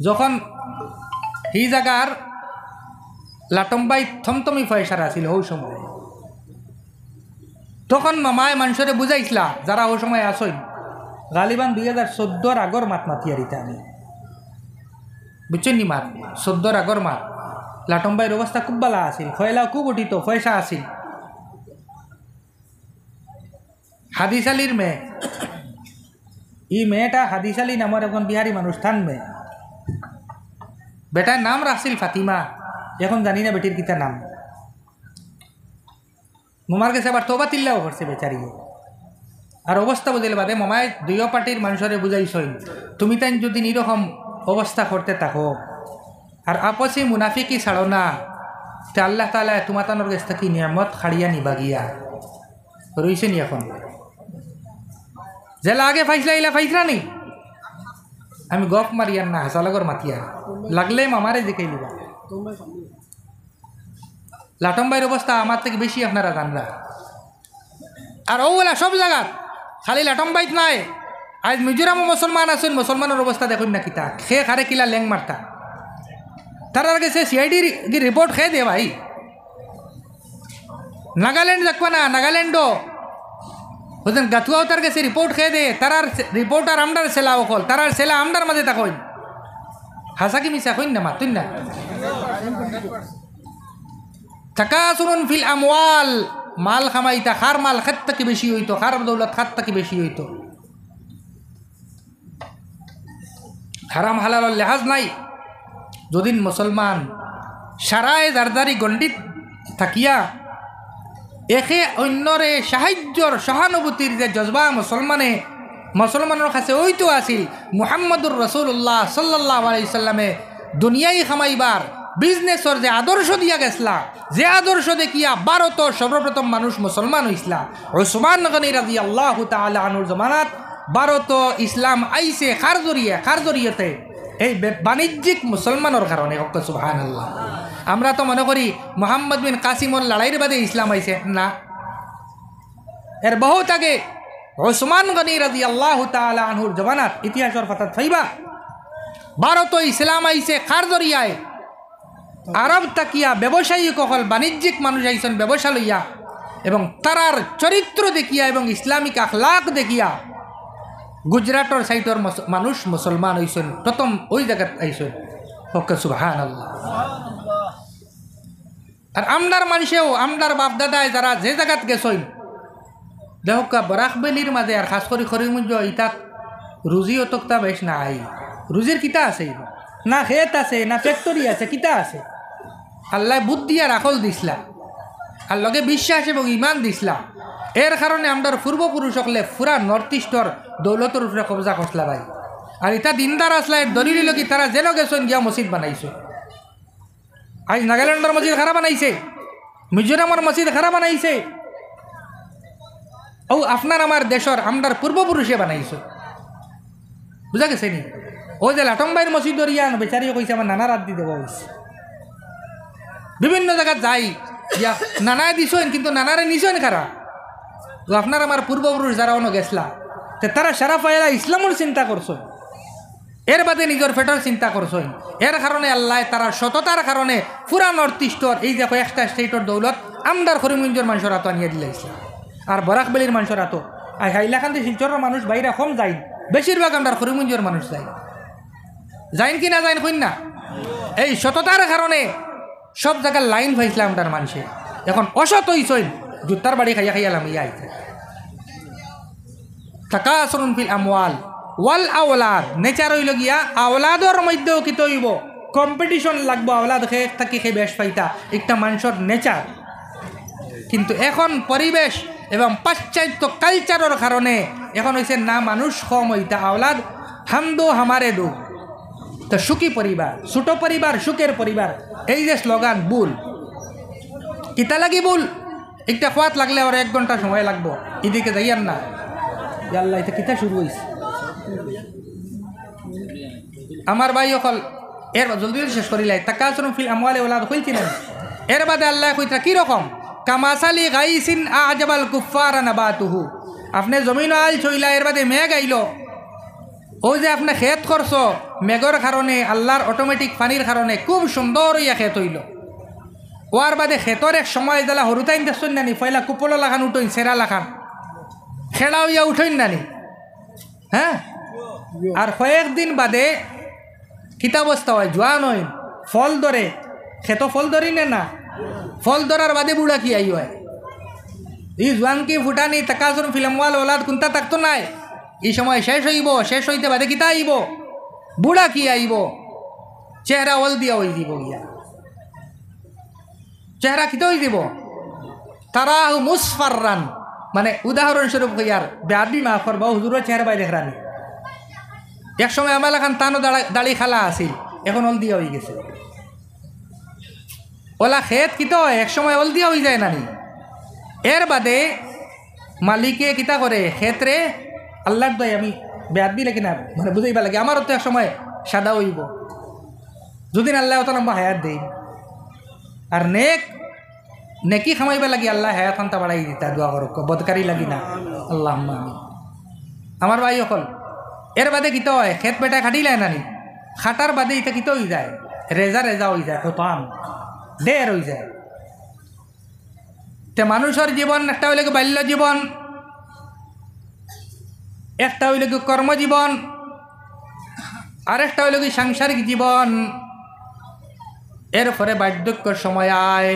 যখন এই জায়গার লাটম্বাই থমথমি ফয়সার আছিল ওই সময় তখন মামায় মানুষরে বুঝাইছিলা যারা ওই সময় আসই গালিবান 2014 আগর মাত মাতিয়ারিতে আমি বুঝছেন নি মাত 14 আগর মাত লাটম্বাইয়ের অবস্থা খুব ভালো আছিল খয়লাও খুব উঠিত পয়সা আছিল হাদিস আলীর মেয়ে এই মেয়েটা হাদিস আলী নামের একজন বিহারি মানুষ থান মেয়ে বেটার নাম রাখছিল ফাতিমা এখন জানি না বেটির কিতা নাম মামার কাছে আবার তোবা তিল্লাও করছে বেচারি আর অবস্থা বুঝলে বাদে মামায় দুইও পার্টির মানুষরে বুঝাইছই তুমি তাই যদি নিরকম অবস্থা করতে থাকো আর আপসি মুনাফিকি ছাড়ো না তে আল্লাহ তাআলা তোমার তানোর কাছ থেকে নিয়ামত খাড়িয়া নিবা গিয়া রইছে নি এখন জেলা আগে ফাইসলা ইলা ফাইসলা নি আমি গপ মারিয়ার না হাসালগর মাতিয়া লাগলে মামারে জিকাই লিবা লাটম্বাইয়ের অবস্থা আমার থেকে বেশি আপনারা জানরা আর ওগুলা সব জায়গা খালি লাটম্বাইত নাই আজ মিজোরামও মুসলমান আছেন মুসলমানের অবস্থা দেখুন না কিতা খে খারে কিলা ল্যাং মারতা তার আগে সে সিআইডির রিপোর্ট খেয়ে দে ভাই নাগাল্যান্ড দেখবা না নাগাল্যান্ডও ওদের গাথুয়াও তার কাছে রিপোর্ট খেয়ে দে তার রিপোর্টার আমদার সেলা অকল তার সেলা আমদার মাঝে থাকইন হাসা কি মিশা কইন না মাতুন না তাকাসুরুন ফিল আমওয়াল মাল খামাইতা খার মাল খাত থেকে বেশি হইতো খার দৌলত খাত থেকে বেশি হইতো হারাম হালালের লেহাজ নাই যদিন মুসলমান সারায় দারদারি গণ্ডিত থাকিয়া একে অন্যরে সাহায্যর সহানুভূতির যে জজবা মুসলমানের কাছে ওইতো আছিল মুহাম্মদুর রাসূলুল্লাহ সাল্লাল্লাহু আলাইহি সাল্লামে দুনিয়ায় খামাইবার বিজনেসর যে আদর্শ দিয়া গেছলা, যে আদর্শ দেখিয়া ভারত সর্বপ্রথম মানুষ মুসলমান হইসলা। উসমান গনি রাদিয়াল্লাহু তাআলা আনহুর জমানাত ভারত ইসলাম আইছে খার জরিয়তে এই বাণিজ্যিক মুসলমানের কারণে। সুবহানাল্লাহ। আমরা তো মনে করি মোহাম্মদ বিন কাসিমর লড়াইয়ের বাদে ইসলাম আইছে, না, এর বহুত আগে উসমান গনি রাদিয়াল্লাহু তাআলা আনহুর জমানাত ইতিহাসের পাতাত পাইবা ভারত ইসলাম আইছে খার জরিয়ায়। আরব তাকিয়া ব্যবসায়ী কখল বাণিজ্যিক মানুষ আইছেন ব্যবসা লইয়া, এবং তারার চরিত্র দেখিয়া এবং ইসলামিক আখলাক দেখিয়া গুজরাটর সাইটর মানুষ মুসলমান হইছেন, প্রথম ওই জায়গাত আইছেন। সুবহানাল্লাহ। আর আমদার মানুষেও আমদার বাপদাদায় যারা যে জায়গাত গেছেন দেখা বরাকবেলির মাঝে আর খাস করে খরিমুঞ্জ ইতাক রুজি অতকতা বেশ নাই। রুজির কিতা আছে? না খেত আছে, না ফ্যাক্টরি আছে, কিতা আছে? আল্লাহ বুদ্ধি আর আকল দিসলা, আর লগে বিশ্বাস এবং ইমান দিসলা। এর কারণে আমরার পূর্বপুরুষ হলে পুরা নর্থ ইস্টর দৌলতের উপরে কবজা করসলা ভাই। আর ইতা দিনদার আসলা এর দলিল কি তারা যেন গেছেন গিয়া মসজিদ বানাইছে। আজ নাগাল্যান্ডের মসজিদ খারাপ বানাইছে, মিজোরামের মসজিদ খারাপ বানাইছে, ও আপনার আমার দেশের আমরার পূর্বপুরুষে বানাইছে। বুঝা গেছে নি? ও যে লাটম্বাইয়ের মসজিদ দরিয়ান বেচারিও কইছে আমার নানা রাত দি দেওয়া হয়েছে। বিভিন্ন জায়গায় যাই ইয়া নানায় দিছেন, কিন্তু নানারে নিছেন খারা। তো আপনার আমার পূর্বপুরুষ যারা অন্য গেছলা তে তারা সারা পায়লা ইসলামের চিন্তা করছো, এর বাদে নিজের পেটের চিন্তা করছো। এর কারণে আল্লাহ তারা সততার কারণে পুরা নর্থ ইস্টর এই যে কয়েকটা স্টেটর দৌলত আমদার করিমগঞ্জের মানুষের হাত আনিয়ে দিলে ইসলাম। আর বরাকবেলির মানুষের হাত আর হাইলাকান্দি শিলচরের মানুষ বাইরে কম যায়, বেশিরভাগ আমদার করিমগঞ্জের মানুষ যায়। যাইন কি না যাইন কইন না? এই সততার কারণে সব জায়গার লাইন পাইছিলাম আমদার মানুষে। এখন অসত হইছইন জুতার বাড়ি খাইয়া খাইয়ালাম ইয়া আইতে। তাকাসুরুন ফিল আমওয়াল ওয়াল আওলাদ। নেচার হইল গিয়া আওলাদর মধ্যেও কি তৈব কম্পিটিশন লাগবো, আওলাদ খেয়ে থাকি খেয়ে বেশ পাইতা, একটা মানুষের নেচার। কিন্তু এখন পরিবেশ এবং পাশ্চাত্য কালচারের কারণে এখন হয়েছে না মানুষ কম হইতা, আওলাদ হাম দো হামারে দো। তো সুখী পরিবার, ছোট পরিবার, সুখের পরিবার, এই যে স্লোগান ভুল। কিতা লাগি ভুল? একটা খোয়াত লাগলে ওর 1 ঘন্টা সময় লাগবো, এদিকে যাইয়ার না। আল্লাহ এটা কিতা শুরু হয়েছে আমার ভাই অকল। এর জলদি শেষ করিলাই। তাকাসুরুন ফিল আমওয়ালি ওয়াল আওলাদ কইছিলেন। এর বাদে আল্লাহ কইতা কি রকম? কামাসালি গাইসিন আজাবাল কুফারা নাবাতুহু। আপনি জমিন আল চইলা, এর বাদে মেঘ আইল। ও যে আপনি খেত করছো, মেঘর কারণে আল্লাহর অটোমেটিক পানির কারণে খুব সুন্দর ইয়া খেত হইল। ওয়ার বাদে খেতর এক সময় জ্বালা হরুতাইন দেখছেন নানি, পয়লা কুপলো লাখান উঠইন, সেরা লাখান খেলা হইয়া উঠইন নানি, হ্যাঁ। আর কয়েকদিন বাদে কিতা অবস্থা হয়, জোয়ান হইন, ফল ধরে, খেত ফল ধরি না, ফল ধরার বাদে বুড়া কি আই হয়। এই জোয়ান কি ফুটানি তাকাসুরুন ফিল আমওয়াল ওয়াল আওলাদ কোনটা থাকতো নাই, এই সময় শেষ হইব। শেষ হইতে বাদে কিতা আইব? বুড়া কি আইব, চেহারা ওল দিয়া হয়ে দিব গিয়া। চেহারা কিতা হয়ে দিব? তারা মুসফাররান, মানে উদাহরণস্বরূপ হইয়ার বেআবি মা করবা হুজুরের চেহারা বাইরে রানি। এক সময় আমার এখন তানো দাড়ি খালা আছিল, এখন ওল দিয়া হয়ে গেছে। ওলা খেত কিতা হয়, এক সময় ওল দিয়া হয়ে যায় নানি। এর বাদে মালিকে কিতা করে, ক্ষেত্রে আল্লাহর দয় আমি বেআবি লাগে না, মানে বুঝাইবা লাগে আমারও তো এক সময় সাদা হইব, যদি আল্লাহ তো লম্বা হায়াত দেই। আর নেকি খামাইবা লাগি আল্লাহ হায়াত আনতা বাড়াই দিতা, দোয়া করো, বদকারি লাগি না। আল্লাহ আমি আমার ভাই অকল। এর বাদে কিতা হয়, খেত বেটা খাটিলাই নানি, খাটার বাদে ইটা কিতা হয়ে যায়, রেজা হয়ে যায়, হতাম ঢের হয়ে যায়। তে মানুষের জীবন একটা হইলে বাল্য জীবন, একটা হইল কি কর্মজীবন, আরেকটা হইল কি সাংসারিক জীবন। এরপরে বার্ধক্যের সময় আয়।